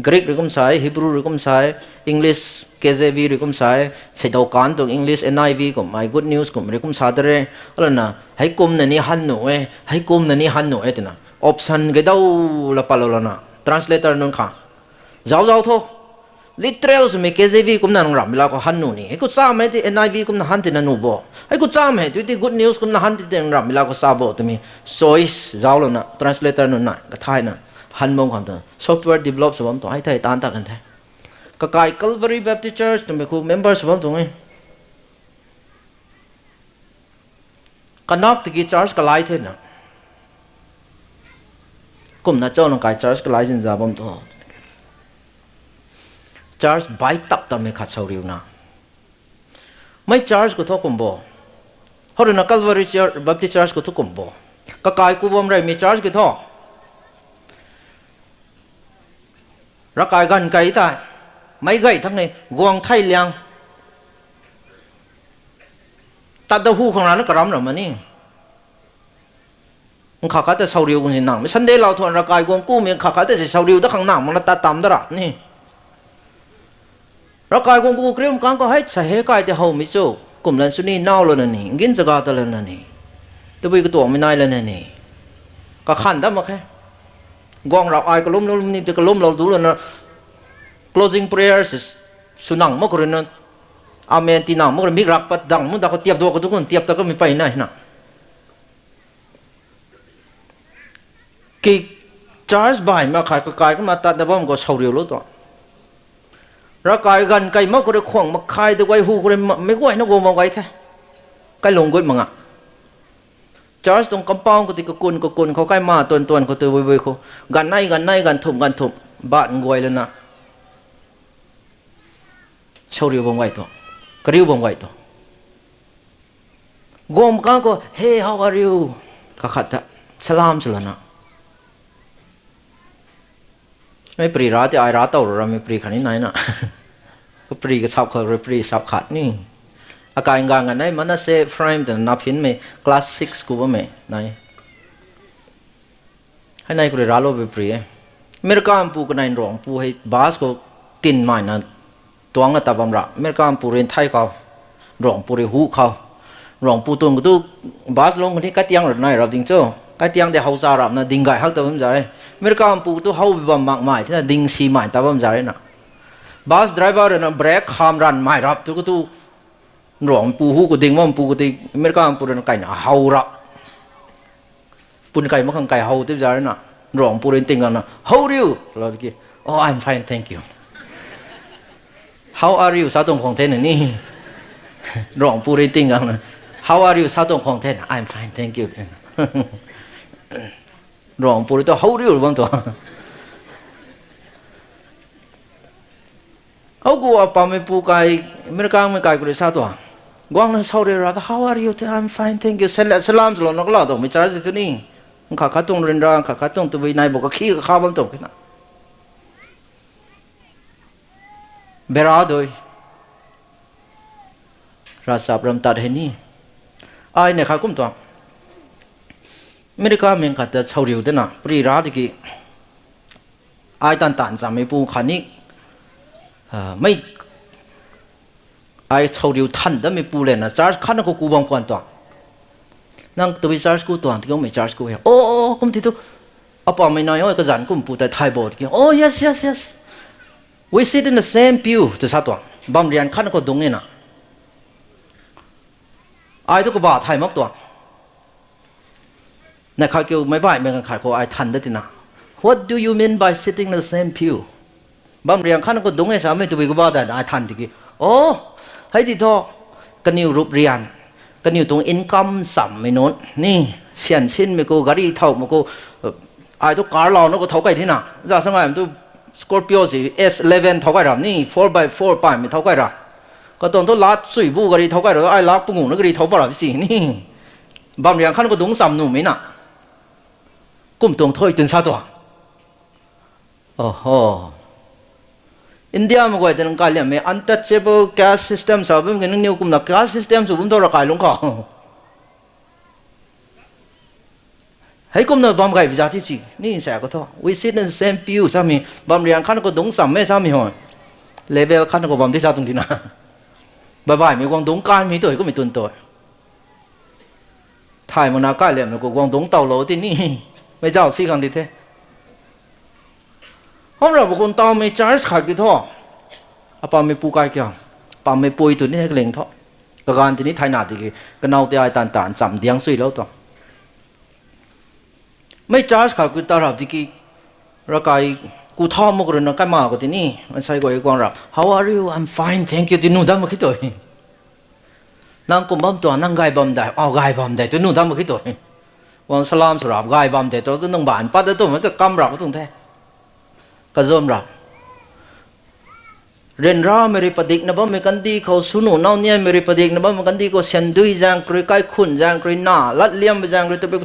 S1: Greek หรือกุมสาย Hebrew หรือกุมสาย English KJV หรือกุมสายใช้ดาวการตรง English NIV กุม My Good News กุมหรือกุมสายอะไรอะไรนะให้กุมนั่นนี่หันหนูให้กุมนั่นนี่หันหนูที่น่ะ option ก็ดาวละปะละนะtranslator นั่นค่ะเจ้าทุก literal สมัย KJV กุมนั่นรำเวลาก็หันหนูนี่ให้กูซ้ำให้ที่ NIV กุมนั่นหันที่นั่นหนูบ่ให้กูซ้ำให้ที่ Good News กุมนั่นหันที่นั่นรำเวลาก็ซ้ำบ่ที่มี choice เจ้าละนะ translator นั่นน่ะก็ท้ายน่ะหันมองกันตัว software develop สมมติตัวให้ไทยตานตักกันแท้ก็กลาย Calvary Baptist Church ตัวมีคู่ member สมมติตัวไงก็นักที่กี่ church ก็หลายเท่านั้นกุมน่าเจ้าหนุ่มกาย church ก็หลายจริงจ้าผมตัว church ใบตับตัวมีขัดเสาเรียวนะไม่ church ก็ทุกคนบ่เขาเรียก Calvary Baptist Church ก็ทุกคนบ่ก็กลายกูบ่มไรมี church ก็ทุกรักกายกันไกลตายไม่ไกลทั้งนี้กวางไทยเลี้ยงตัดตัวหูของเราแล้วก็รำหรือมันนี่มันขาดแต่เสาเรียวกันสิหนังไม่ฉันได้เราทวนรักกายกวางกู้มีขาดแต่เสาเรียวตั้งข้างหน้ามันตัดตามได้หรอนี่รักกายกวางกู้เครื่องกันก็ให้ใช้ให้กายแต่เขาไม่สู้กลุ่มนั้นสุนีน่าเลยนี่กินสกัดเลยนี่ตัวไปก็ตัวไม่ได้เลยนี่ก็ขันได้มาแค่กองเราไอ้ก็ล้มนี่จะก็ล้มเราดูเลยนะ closing prayers สุนังมากเลยนะอาเมนตีนังมากเลยมิกรักปัดดังมันแต่ก็เทียบตัวกับทุกคนเทียบแต่ก็ไม่ไปไหนนะกี่จาร์สบายมาขายก็กายก็มาตัดแต่ว่ามันก็เฉาเรียวรู้ตัวรักกายกันไก่มากก็เลยขวางมาขายแต่ไว้หูก็เลยไม่ไหวนะโกมาไว้แท้ไก่ลงกุดมั้งอ่ะจอร์จตรงกำปองก็ติกกุนเขาใกล้มาตัวเขาตัวเว้ยเขากันไหนกันถุมบ้านงวยเลยนะเฉาเรียวบงไว้ตัวกระริ้วบงไว้ตัวกมกันก็ Hey how are you ข้าขัดสลามสุลนะ ไม่ปรีร้าที่ไอร้าเต่าเราไม่ปรีขันนี้ไหนน่ะก็ปรีก็ชับเขาปรีชับขาดนี่อาการงานกันไหนมันน่าเซฟรามแต่นับหินไม่คลาสสิกกูว่าไม่ไหนให้นายกูเรียร้าโลไปปรีเมื่อการปูกันนายหลวงปูให้บาสก็กินไม่นะตัวงก็ตาบำระเมื่อการปูเรียนไทยเขาหลวงปูเรียหูเขาหลวงปูตัวก็ตู้บาสลงคนที่กัดยังหรือไงเราจริงเจ้ากัดยังเดี๋ยวเขาจะรับนะดิ่งไก่ฮักตาบำใจเมื่อการปูตู้เขาบำมากมายที่นั่นดิ่งซีใหม่ตาบำใจนะบาสไดรเวอร์นะเบรกคามรันไม่รับตัวก็ตู้หลวงปูหูก็ดิ่งว่าปูก็ดิ่งเมื่อการปูเรียนไก่นะเขารับปูนไก่มาขังไก่เขาที่ใจนะหลวงปูเรียนติงกันนะ How are you เราตะกี้ Oh I'm fine thank you How are you สาวตรงของเทนนี่หลวงปูเรียนติงกันนะ How are you สาวตรงของเทน I'm fine thank you หลวงปูเรียนตัว How are you บ้างตัวเอากูเอาปั๊มไม่ปูไก่เมื่อการไม่ไก่กูเลยสาวตัวกวางนั้นสาวเรียนว่า How are you I'm fine thank you สลามสลอนนักล่าตัวไม่จ่ายสิตัวนี้ข้าข้าต้องเรียนร่างข้าข้าต้องตัววินัยบอกว่าขี้ข้าวบ้างตัวกันนะเบราโดยราชาบรมตัดเห็นนี่ไอ้เนี่ยข้ากุ้มตัวไม่ได้ข้าเมืองข้าจะชาวเรียวเด้นะปรีราดิกีไอ้ตันสามีปูขันนี้ไม่ไอ้ชาวเรียวทันแต่ไม่ปูเลยนะจ้าขันก็กูบังควันตัวนั่งตัววิจารณ์กูตัวที่เขาไม่จาร์กูเหรอโอ้กุมที่ตัวอาปอไม่น้อยโอ้ก็จันกุมปูแต่ไทยบอดกี่โอ้ yes we sit in the same pew จะสัตว์ตัวบำเรียนขันก็ดงเนี่ยนะไอ้ตัวก็บาไทยมักตัวในข้าเกี่ยวไม่บ่ายเป็นการขายของไอ้ทันได้ที่นะ what do you mean by sitting in the same pew บำเรียนขันก็ดงเนี่ยสามีตัววิกบาแต่ไอ้ทันที่กี่โอ้ให้ที่ท่อกันนิวรูปเรียนกันอยู่ตรงอินคัมสัมไม่โน้นนี่เสียนชิ้นไม่กูการีเท่าไม่กูไอ้ตัวการเราเนาะก็เท่ากันที่น่ะจะสังเกตตัวสกอร์พิโอสิ S11 เท่ากันหรอนี่ 4x4 ไปไม่เท่ากันหรอก็ตอนตัวลัดสุยบูการีเท่ากันหรอไอ้ลักปุ่งนึกการีเท่ากันหรอสินี่บางอย่างขั้นก็ดงสัมหนุ่มไม่น่ะกุมตรงถ้อยจนซาตัวโอ้โหอินเดียมันก็จะนั่งการเลี้ยงไม่ untouchable caste system สาวเป็นกันนิวกุมนัก caste system สุดผมตัวรักไก่ลงเขาให้กุมนักบำไก่พิจารณ์ที่นี่เสียก็ท้อ we sit in the same pew สามีบำเรียนขั้นก็ดงสัมไม่สามีหัว level ขั้นก็บำที่ซาตรงที่น่ะบ่ายมีกวางดงการมีตัวก็มีตุนตัวไทยมันนักการเลี้ยงมันก็กวางดงเต่าโหลที่นี่ไม่เจ้าซี่กันดิเท่เพราะเราบุคคลตามไม่จ่ายขาดกี่ท่ออาปาไม่ปูไก่เกี่ยวปาไม่ปุยตัวนี้ให้เล็งท่อกการที่นี้ไทยนาดีก็เอาแต่ไอ้ต่างๆสามเดียงสุยแล้วตัวไม่จ่ายขาดกี่ตารับดีกี่ร่างกายกูท่อมกเรื่องกันมากกว่าที่นี่มันใช่กว่าอีกวันรับ How are you I'm fine thank you ที่นู่นทำมาคิดตัวนั่งกุมบัมตัวนั่งไก่บัมได้เอาไก่บัมได้ที่นู่นทำมาคิดตัววันสลามสลับไก่บัมได้ตัวต้องบานปัดตัวมันก็กำรับตรงแท้ก็จอมรับเรียนรู้ไม่ได้ปฏิกนะบ่ไม่กันดีเขาสุนุนเอาเนี่ยไม่ได้ปฏิกนะบ่ไม่กันดีเขาเสียนดุยจางกรีไก่ขุนจางกรีหน้าลัดเลี้ยมไปจางกรีตัวไป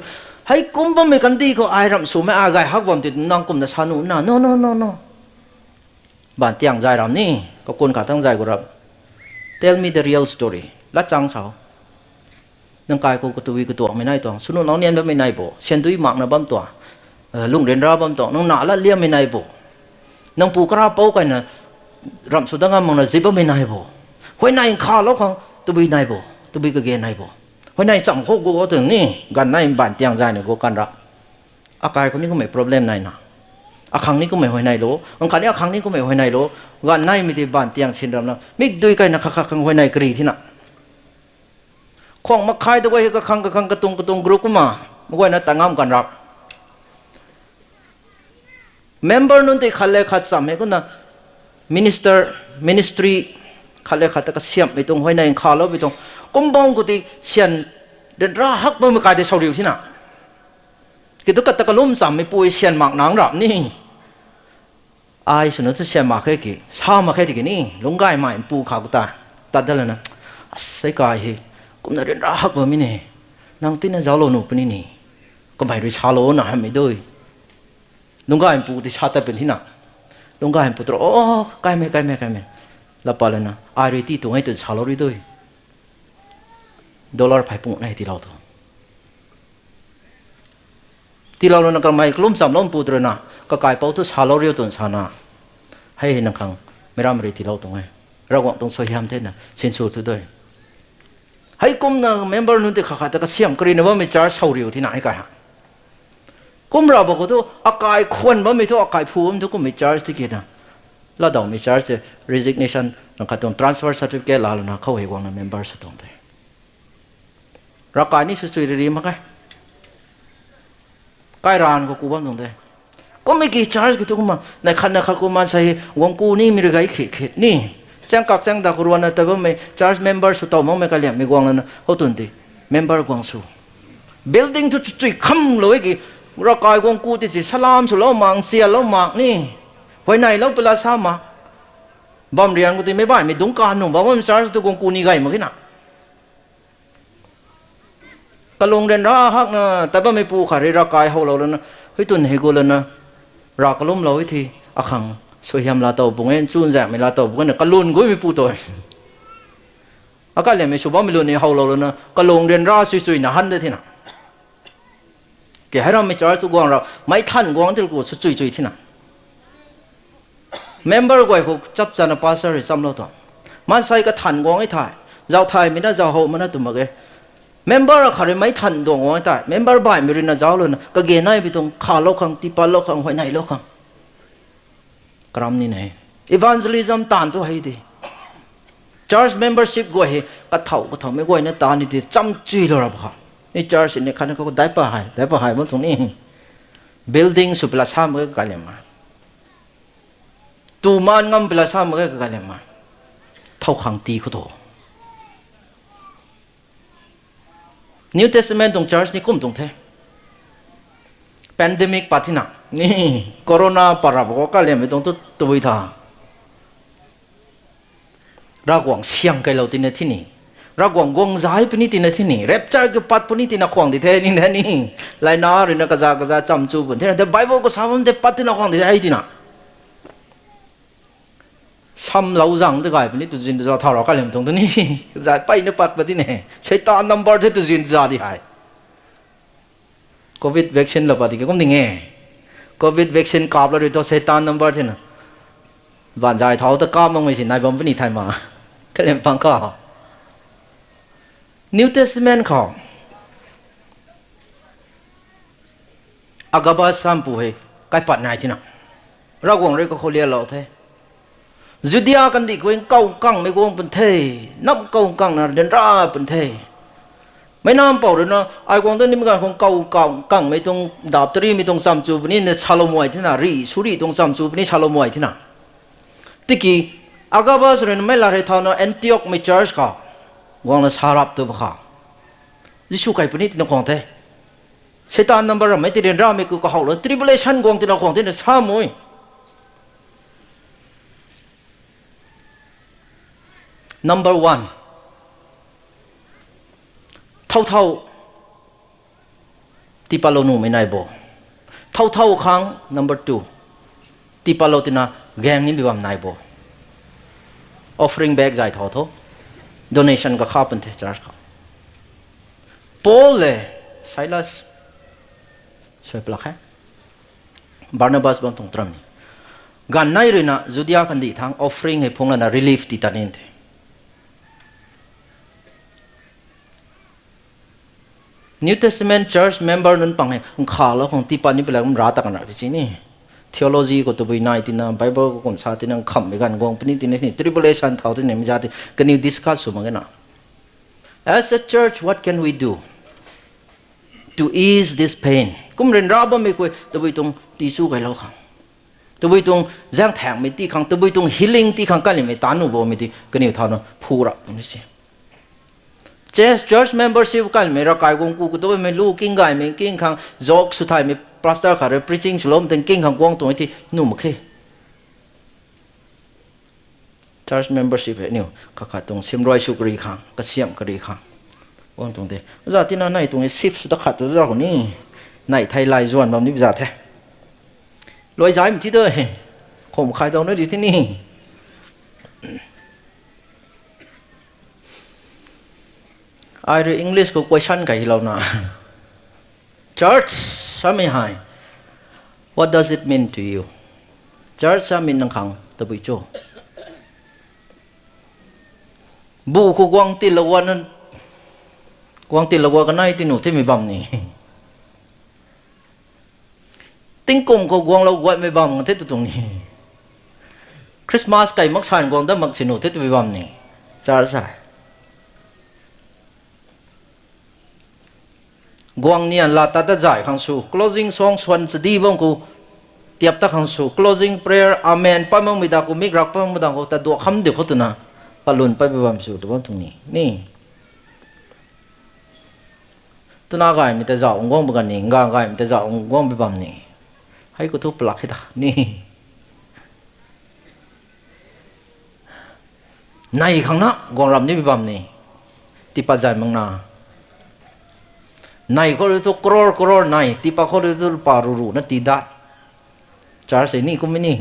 S1: ให้กุมบ่ไม่กันดีเขาไอรำสูไม่อาไก่ฮักบ่มติดนั่งกุมแต่สนุนน่ะ no บ้านเตียงใจเรานี่ก็คนขาตั้งใจกูรับ tell me the real story ลัดจังเสานั่งกายกูตัววิกตัวไม่ได้ตัวสุนุนเอาเนี่ยไม่ได้บ่เสียนดุยหมักนะบ่มตัวลุงเรียนรู้บ่มตัวนั่งหน้าลัดเลี้ยมไม่ได้บ่นั่งปูกระเป๋ากันนะรำสุดท้ายมันน่ะสิบไม่นายบ่หัวหน้าข้าแล้วของตัวบีนายบ่ตัวบีก็เกณฑ์นายบ่หัวหน้าจำเขากูก็ถึงนี่กันนายบ้านเตียงใจเนี่ยกูกันรับอากายคนนี้ก็ไม่ problem นายนะอาครั้งนี้ก็ไม่หัวหน้าโลอังคารนี้อาครั้งนี้ก็ไม่หัวหน้าโลกันนายไม่ได้บ้านเตียงเช่นนั้นนะมิกด้วยกันนะข้างหัวหน้ากรีที่น่ะของมาขายตัวไว้ก็ข้างกระตุงกรุ๊ปก็มาเมื่อวันนั้นตั้งงามกันรับmember นั่นที่ขัดเล็กขัดสามเห็นก็นะ ministry ขัดเล็กขัดตะกเสียมไปตรงห้อยในข้าวแล้วไปตรงกุมบองกูที่เสียนเดินราฮักบ่มีการได้ชาวเดียวที่น่ะกิตุกัตตะกลุ่มสามไม่ปุยเสียนหมากหนังรับนี่ไอ้สนุกจะเสียนหมากแค่กี่ชามาแค่ที่นี่ลงง่ายใหม่ปูขาวกูตาตัดได้เลยนะใส่กายเฮกุมน่ะเดินราฮักบ่มีเนี่ยนางที่น่ะเจ้าโลนุปนี่นี่ก็ไม่ได้ชาโลนะไม่ด้วยลุงก็ไอ้ปูที่ชาติเป็นที่น่ะ ลุงก็เห็นปุตรโอ้ใกล้ไหมใกล้ไหมใกล้ไหมแล้วไปเลยนะไอรีที่ตัวไอ้ตัวชาลอรีด้วยดอลลาร์ไปปุ่งในที่เราตัวที่เราเนี่ยก็ไม่กลุ่มสำล้อมปุตรนะก็กลายเป็นตัวชาลอรีตัวชานะให้เห็นนังคังไม่รำรีที่เราตรงไงเราหวังตรงสวยงามเท่นะเชิญสูตรด้วยให้กลุ่มนะเมมเบอร์นู้นที่ขาดแต่ก็เสียมกรีนว่าไม่จ้าชาวเรียวที่ไหนกันฮะกลุ่มเราบอกว่าตัวอากาศควรว่าไม่ตัวอากาศภูมิทุกคนไม่จ้าที่กินนะแล้วดาวไม่จ้าจะ resignation นะครับตรง transfer certificate ลาแล้วนะเขาให้วางนะ member สตรงนี้รักการนี้สุดๆรีมั้งไงใกล้ร้านก็กูบ้างตรงนี้ก็ไม่กี่ charge กูทุกคนมาในคันนะเขากูมาใส่วงกูนี่มีอะไรเข็ดนี่จังกักจังตะกรวนนะแต่ว่าไม่ charge member สุดต่อมองไม่กันเลยไม่กวางแล้วนะเขาตุนตี member กวางสู building ทุกจุดคำเลยกี่รักการวงกูที่จะสลามสุดแล้วมังเสียแล้วมังนี่ไว้ไหนแล้วเวลาซ้ำมาบอมเรียนกูที่ไม่บ้านไม่ดุงการหนุ่มบอกว่ามัน charge ตัววงกูนี่ไงมั้งนะตะลงเรียนรักฮักนะแต่ว่าไม่ปูขาดรักกายเขาเราแล้วนะเฮ้ยตุนให้กูแล้วนะรักกลุ่มเราวิธีอ่ะขังสวยงามลาโต้บุ้งเงินจูนแจกไม่ลาโต้บุ้งเงินกะลุนกูไม่ปูตัวอาการเลยไม่ชัวร์ไม่รู้เนี่ยเขาเราแล้วนะกะลงเรียนรักสวยๆนะฮันเดที่น่ะแกให้เราไม่จ่ายสุกวางเราไม่ทันกวางที่กูสวยๆที่น่ะเมมเบอร์กูไอ้กูจับจานภาษาหรือซ้ำเราตัวมันใส่กระทันกวางไอ้ถ่ายเราถ่ายไม่ได้เราเขามันน่าตัวมาเกmember ขารไม่ทันดวงวันแต่ member บ่ายไม่รินจ้าเลยนะก็เกณฑ์ให้ไปตรงขาโลกังติปาโลกังหัวไหนโลกังกรามนี่ไหน evangelism ตานตัวให้ดี church membership ก็ให้ก็เท่าไม่ก็ให้เนี่ยตานนี่ดีจำจีเลยหรอปะนี่ church เนี่ยคันเขาได้ปะหายมันตรงนี้ building สุพลาชามก็กันเลยมาตูมันงำพลาชามก็กันเลยมาเท่าขังตีเขาโตNew Testament ตรง Church นี่กุ้มตรงเท่ Pandemic ปะที่น่ะนี่โควิดปะระบอกก็เลยไม่ต้องตัววิธารักหวังเสียงไกลเราที่นี่ที่นี่รักหวังกงใจปนิที่นี่ที่นี่เรปเจอร์ก็ปัดปนิที่นักขวางที่เท่นี่นะนี่ไลน์นาหรือนักกษัตริย์จำจูบนที่นั่นแต่ไบเบิลก็สาวมันจะปัดที่นักขวางที่เท่ที่น่ะซ้ำเราจังที่ไงปนิตัวจินตัวท่าเราก็เลยไม่ต้องตัวนี้จะไปนึกปัดปที่นี่ใช้ตา number ที่ตัวจินตัวที่หายโควิดวัคซีนเราปฏิกิริยาก็ดิ่งเงี้ยโควิดวัคซีนกาบเราด้วยตัวใช้ตา number ที่น่ะวันใจเท่าตะก้ามลงไปสินายบอมปนิไทยมาก็เลยฟังก็New Testament ของอากาบาสัมปูให้ใกล้ปัดนายที่น่ะเราหวังเรื่องก็เขาเรียกเราเท่จุดยากันดีกว่าเก่ากังไม่กวงเป็นเทนับเก่ากังนะเดินร่าเป็นเทไม่น้ำเปล่าเลยนะไอ้กวางตัวนี้มันก็ของเก่ากังไม่ต้องดาบตรีไม่ต้องซ้ำจูบนี่เนี่ยชาโลมวยที่น่ะรีสุริต้องซ้ำจูบนี่ชาโลมวยที่น่ะที่กี้อากาบาสเรนไม่ลาเรทานะแอนติโอกไม่เจอร์สค่ะกวางน่ะสารับตัวบ้ายิชูไก่ปนิดนักของเทเชตานนัมเบอร์ไม่ติดเดินร่าไม่กูก็เขาเลยทริบูเลชันกวางที่นักของเทเนี่ยช้ามวยNumber 1เท่าที่ปาโลนูไม่นายบ่เท่าครั้ง Number 2ที่ปาโลตินะแกงนี้มีความนายบ่ offering back ใจเท่า donation ก็ข้าเป็นเทจาร์เขาPaul เลย Silas ช่วยปลักให้ Barnabas บางตรงตรงนี้การนายเรื่องน่ะจุดยากันดีทาง offering ให้พงษ์น่ะ relief ที่ตานี่เถNew Testament Church member นั้นปังให้ข่าวแล้วของที่ปานี่เป็นอะไรมันรัตกันอะไรที่นี่ theology ก็ตัวไปนายที่นั่น Bible ก็คนชาตินั่งคำไม่กันกองเป็นนี่ที่นี่ tribulation เท่าที่นี่ไม่ใช่ที่กัน new discuss สุดมั้งกันนะ As a church what can we do to ease this pain กุมเรียนรับไม่คุยตัวไปตรงที่สู้กันแล้วขังตัวไปตรงแจ้งแถงไม่ตีขังตัวไปตรง healing ที่ขังกันเลยไม่ตานุบ่ไม่ตีกันนี่เท่านั้นพูดอะไรนี่สิChurch membership กันไม่รักใครกงกูก็ตัวไม่รู้กิ้งไก่ไม่กิ้งขังจอกสุดท้ายไม่พาสเตอร์ขาเร preaching ฉลองแต่กิ้งขังกวางตรงที่นุ่มโอเค Church membership เนี่ยข้าตรงเสียมรอยสุกรีขังก็เสียมกรีขังกวางตรงที่เราที่นั่นไหนตรงนี้สิบสุดขัดตัวเราคนนี้ไหนไทยไลน์จวนแบบนี้พิจารณาลอยใจมันที่เด้อค ข่มใครตรงนั้นดีที่นี่ไอ้เรื่องอังกฤษก็ question กับเรานะ church ใช่ไหมฮะ what does it mean to you church ใช่ไหมนังขังตะบุยโจบูกูกวางติลวันนั้นกวางติลวันกันไหนที่หนูที่มีบัมนี่ติ้งกงก็กวางเรากวาดไม่บัมกันที่ตรงนี้คริสต์มาสไก่มักชานกวางได้มักสิหนูที่มีบัมนี่จ้าใช่กวางเนี่ยลาตัดจ่ายขังสู closing song ส่วนสดีบ้างกูเทียบตาขังสู closing prayer amen ป้ามังไม่ได้กูมิกรักป้ามังไม่ได้กูแต่ตัวคำเดียวเขาตัวน่ะปลุนไปบัมสูตัวตรงนี้นี่ตัวน่าไก่ไม่ได้จ่าองค์กวางบุกันนี่งาไก่ไม่ได้จ่าองค์กวางไปบัมนี่ให้กูทุบปลักให้ตานี่ในข้างหน้ากวางรำนี่ไปบัมนี่ที่ปัจจัยมังนาในเขาเรียกตัวกรอในที่ปากเขาเรียกตัวปารูนั่นตีดัดจาร์สินี่ก็ไม่นี่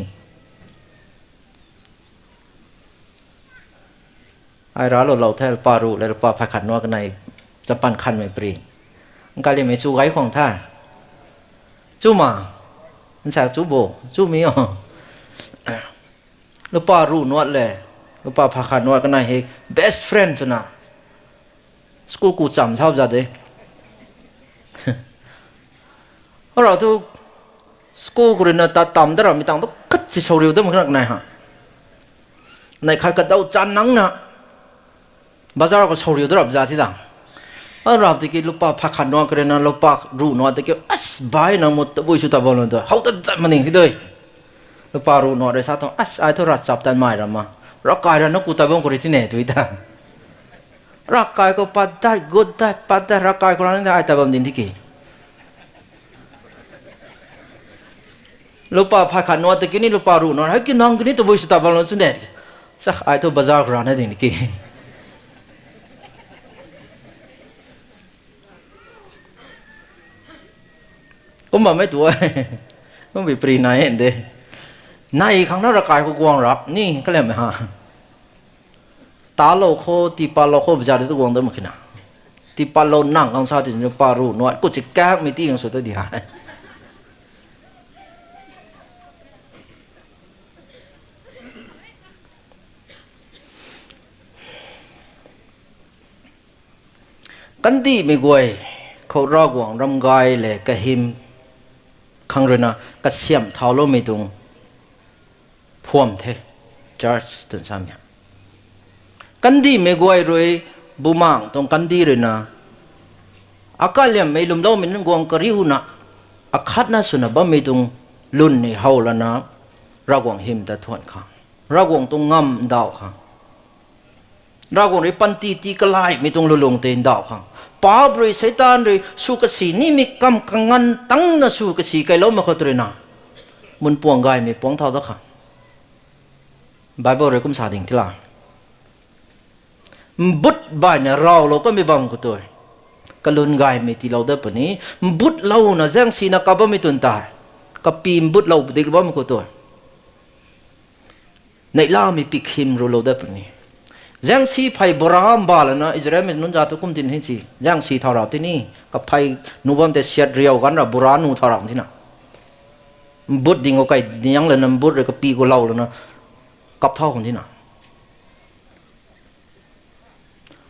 S1: ไอ้ร้านเราแท้ปารูแล้วปาพักขันนัวกันในจะปั่นคันไม่ปรีการเรียนไม่สู้ไว้ของท่านจู้มามันแสบจู้โบจู้มีอ่ะแล้วปารูนวดเลยแล้วปาพักขันนัวกันในเฮ best friend จ้ะนะสกูกูจำชอบจัดเลยเพราะเราทุกสกูกรีนตัดต่ำแต่เราไม่ต้องคัดจะโชว์เร็วได้เหมือนกันไหนฮะในใครก็เดาจานนังนะบาซาร์ก็โชว์เร็วได้แบบที่ต่างเราที่กินลูกปลาพักขันนัวกรีนลูกปลารูนัวที่กินอัสบายนะหมดบุยชุดตาบอลนั่นตัวเขาตัดใจมันเองที่ด้วยลูกปลารูนัวได้สักตอนอัสไอ้ทุรัสจับตันไม่ละมารักกายเรานักกูตาบอลคนที่เนี่ยตัวอีต่างรักกายก็ปัดได้กดได้ปัดได้รักกายคนนั้นได้ไอ้ตาบอลดินที่กินลูกปลาพักขันนัวตะกี้นี่ลูกปลารูนัวให้กินน้องกินนี่ตัวบุยสุดตาบอลนั่นสุดเด็ดสักไอ้ตัวบาซาร์กรานั่นเองนี่กี้ผมมาไม่ตัวผมไปปรีนายเองเด้นายข้างหน้าร่างกายก็กวางรักนี่ก็เลยไม่ฮะตาโลโคตีปลาโลโคบจาริตัวกวางเดิมขึ้นนะตีปลาโลนั่งข้างซ้ายที่ปลารูนัวกูจะแก้ไม่ตีอย่างสุดตัวเดียวกันดีไม่กวยเขารอกวางรำกายเลยกะหิมขังเรนะกะเสียมเท้าโลไม่ตรงพวมเทจอร์จตันสามีกันดีไม่กวยรวยบุมังตรงกันดีเรนะอากาศเลี้ยงไม่ลุมเล่าไม่นั่งกวางกระริวนะอาคัดน่าสุนับไม่ตรงลุ่นในเฮาละนะรากวางหิมตะทวนขังรากวางตรงงำดาวขังรากวางในปันตีตีกลายไม่ตรงลงเต็นดาวขังป้าบริสัยตานเลยสู้กษีนี่มีกำกังงันตั้งนะสู้กษีไกลล้มมาขดเลยนะมุนปวงกายมีปวงเท่าตะขังไบเบิลเรียกคุ้มสาดิ่งที่ละบุตรบ่ายเนี่ยเราก็ไม่บังกุตัวกลุนกายมีที่เราได้ปนี้บุตรเรานะแจ้งสีนักกับไม่ตุนตากับปีมบุตรเราเด็กบ้ามีกุตัวในล่ามีปีคิมเราได้ปนี้ยังสีไผ่บรามบาลนะอิสราเอลมันนุนจาตุกุมดินให้สิยังสีทาราที่นี่กับไผ่นูบัมเตเสียดเรียวกันระบุรานูทาราที่น่ะบุตรดิ่งก็ไก่ยังเลยนะบุตรเลยกับปีก็เล่าเลยนะกับเท่าคนที่น่ะ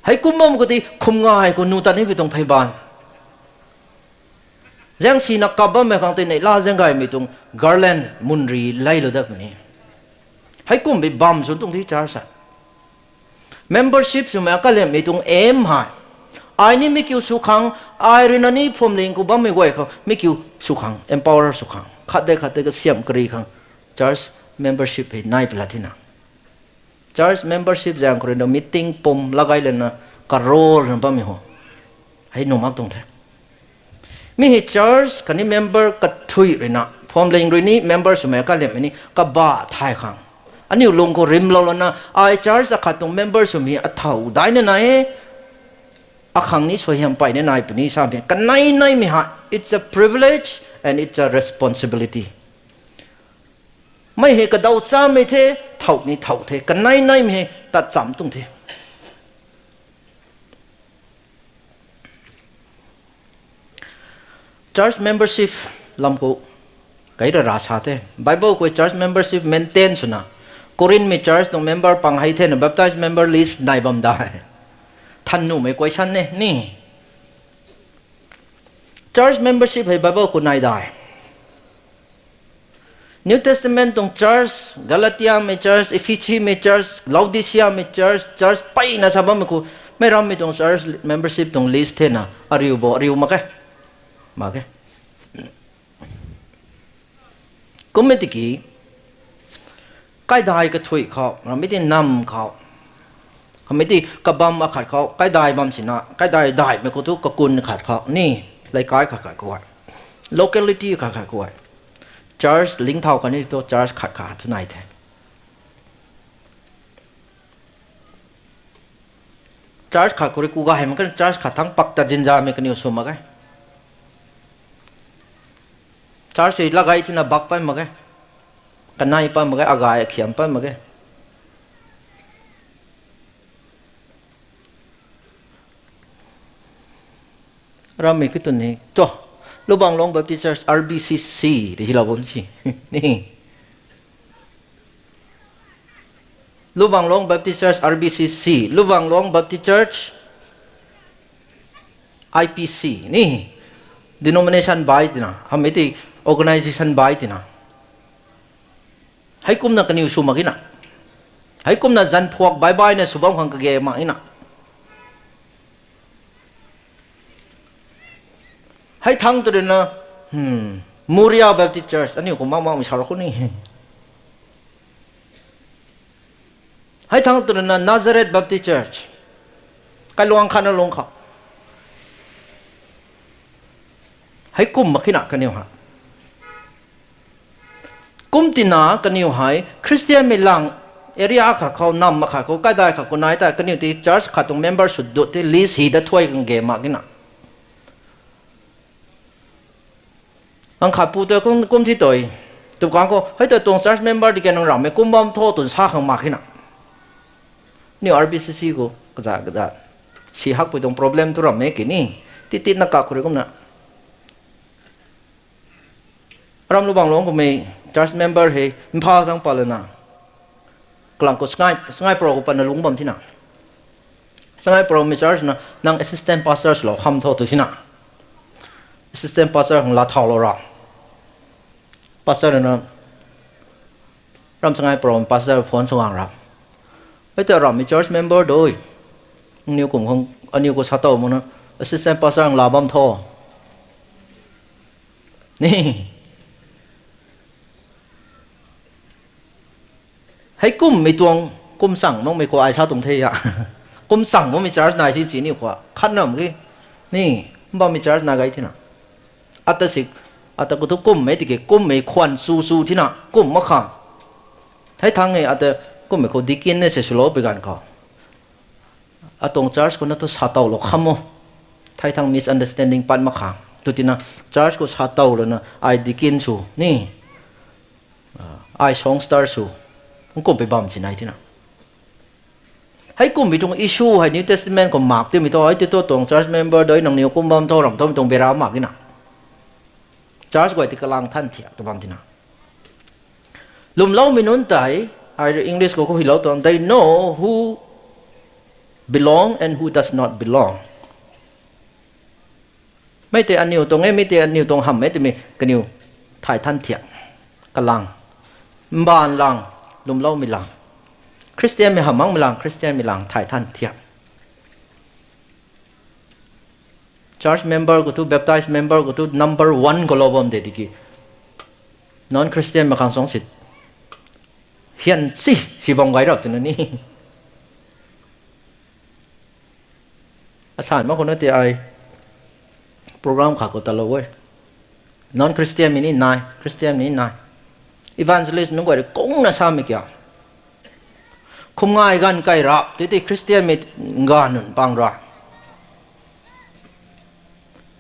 S1: ให้กุมบัมก็ตีคุมง่ายก็นูตันให้ไปตรงไผ่บานยังสีนักกับบัมไม่ฟังตีในล่ายังไงไม่ตรงการ์แลนด์มุนรีไล่เลยได้แบบนี้ให้กุมไปบัมส่วนตรงที่จ้าสัตmembership สมัยก็เล่นไม่ตรงเอ็มหายไอ้นี่ไม่เกี่ยวสุขังไอ้เรื่องนี้ผมเลี้ยงกูบ้าไม่ไหวเขาไม่เกี่ยวสุขัง empower สุขังขัดได้ก็เสียมกรีขัง church membership ให้นายเป็นละที่น่ะ church membership อย่างคนเรา meeting ปมละไงเลยนะกระโรลนั่นบ้าไม่หัวให้หนุ่มอักตรงแท้มีเหตุ church คันนี้ member กระทุยเลยนะผมเลี้ยงเรื่องนี้ member สมัยก็เล่นไม่นี่ก็บ้าทายขังอันนี้ลงก็ริมเราแล้วนะไอ้จาร์สขัดตรงเมมเบอร์สมีอัฐาวได้เนี่ยนะอาขังนี้สวยงามไปเนี่ยนายปีนี้สามเพียงกันนายไม่หา it's a privilege and it's a responsibility ไม่เหกระดาวซ้ำไม่เทเท่านี้เท่าเทกันไหนไม่เหตัดจำตรงเทchurch membership ลำกูไกด์ราชาเท Bible กู church membership maintain สุนะโครินมี church ตรง member ปังให้เทน baptized member list ได้บัมได้ท่านหนูไม่กวยฉันเนี่ยนี่ church membership ให้ Bible กูไหนได้ New Testament ตรง church Galatia มี church Ephesus มี church Laodicea มี church ไปนะสับมันกูไม่รำมีตรง church membership ตรง list เทนะอาริวบ่อาริวมาแค่ก็ไม่ติกี้ใกล้ได้ก็ถุยเขาเราไม่ได้นำเขาไม่ได้กระบำมาขัดเขาใกล้ได้บำสินะใกล้ได้ไม่ก็ทุกกกุลขัดเขานี่รายการขัดกว่า locality ขัดกว่า church ลิงเท่ากันนี่ตัว church ขัดทุกนายแท้ church ขัดกูเรียกกูก็เห็นมันก็ church ขัดทั้งปักตะจินจาไม่กันอยู่สมมาไงchurch สิละไงที่น่ะบักไปมาไงกันนายไปมาไงอากาศเขียมไปมาไงเราไม่คิดตัวนี้จ้ะลูกบังลงแบบที่ church RBCC ที่เราบอกสินี่ลูกบังลงแบบที่ church RBCC ลูกบังลงแบบที่ church IPC นี่ denomination ใบที่น่ะทำไม่ได้ organization ใบที่น่ะให้กุมนักนิวสูมากินะให้กุมนักจันพวกใบเนี่ยสุบังขังกะเกมากินะให้ทั้งตัวเดินนะมูริยาแบบที่ church อันนี้ผมมองไม่ชอบคนนี้ให้ทั้งตัวเดินนะ Nazareth Baptist Church กันลวงขันลงเขาให้กุมมากินะกันนิวฮะกุมตินากันนิวให้คริสเตียนไม่ลังเอริอาค่ะเขานำมาค่ะเขาใกล้ได้ค่ะคนไหนแต่กันนิวที่ church ค่ะตรง member สุดดุที่ list ฮีดถ้วยกันเกมมากินะอังขาปูเตอกุมที่ตัวตัวกลางก็ให้ตัวตรง church member ที่แกนั่งรำไม่กุมบ้ามโทษตุนซาขังมากินะนี่ RBCC ก็จะชี้หักไปตรง problem ตัวรำไม่กินนี่ติดนักกากคนกุมนะรำรูบังหลวงก็มี church member ให้มีพาทั้งปาลนะกลางก็สง่ายโปรก็เป็นลุงบัมที่น่ะสง่ายโปรมี church นะนั่ง assistant pastor หล่อคำโทษตัวที่น่ะ assistant pastor ของลาทาวลอระ pastor นะรำสง่ายโปร pastor ฝนสว่างรับไอ้แต่รำมี church member โดยนิวกลุ่มของนิวก็ชาโต้มั้งนะ assistant pastor ของลาบัมโทนี่ให้กุมมีตัวกุมสั่งมันไม่กว่าไอชาตรงเทียกุมสั่งมันมี charge นายที่จีนี่กว่าขั้นนั้นมั้งนี่มันมี charge นายที่น่ะอัตสิกอัตกุทุกุมไม่ติเกกุมไม่ควันสู้ที่น่ะกุมมะขังให้ทางไงอัตกุมไม่เขาดิกินเนี่ยเสียสโลไปกันเขาอัตตรง charge คนนั้นตัวชาเตาหรอกขโมยให้ทาง misunderstanding ปันมะขังตัวที่น่ะ charge ก็ชาเตาเลยนะไอดิกินสู้นี่ไอสอง star สู้มันกุมไปบ้ามสินายที่น่ะให้กุมไปตรง issue ให้ New Testament ก็มากที่มีตัวไอ้ที่ตัวตรง church member โดยหนังนิวกุมบ้ามโทรำตัวตรงเบรามากที่น่ะ church ก็ไอ้ที่กำลังท่านเถียตัวบ้ามที่น่ะลุมเล่าไม่นุนใจไอ้ English ก็เขาพิเล่าตรง they know who belong and who does not belong ไม่แต่อันนิวตรงนี้ไม่แต่อันนิวตรงหำไม่แต่มีกันนิวถ่ายท่านเถียกำลังบ้านลังลุมเล่าไม่ลังคริสเตียนไม่หามังไม่ลังคริสเตียนไม่ลังถ่ายท่านเทียบ church member ก็ทุก baptized member ก็ทุก number 1ก็รอบอมเด็ดกี่ non Christian มาขังสองสิทธิ์เฮียนสิบองไว้รอบตัวนี้อาจารย์มาคนนั้นที่ไอโปรแกรมขาดก็ตลอดเว้ย non Christian มีนี่นาย Christian มีนี่นายevangelist นึกว่าคงน่าสามีกี่คุมง่ายกันไกลรับที่คริสเตียนมีงานนั่นบางรัก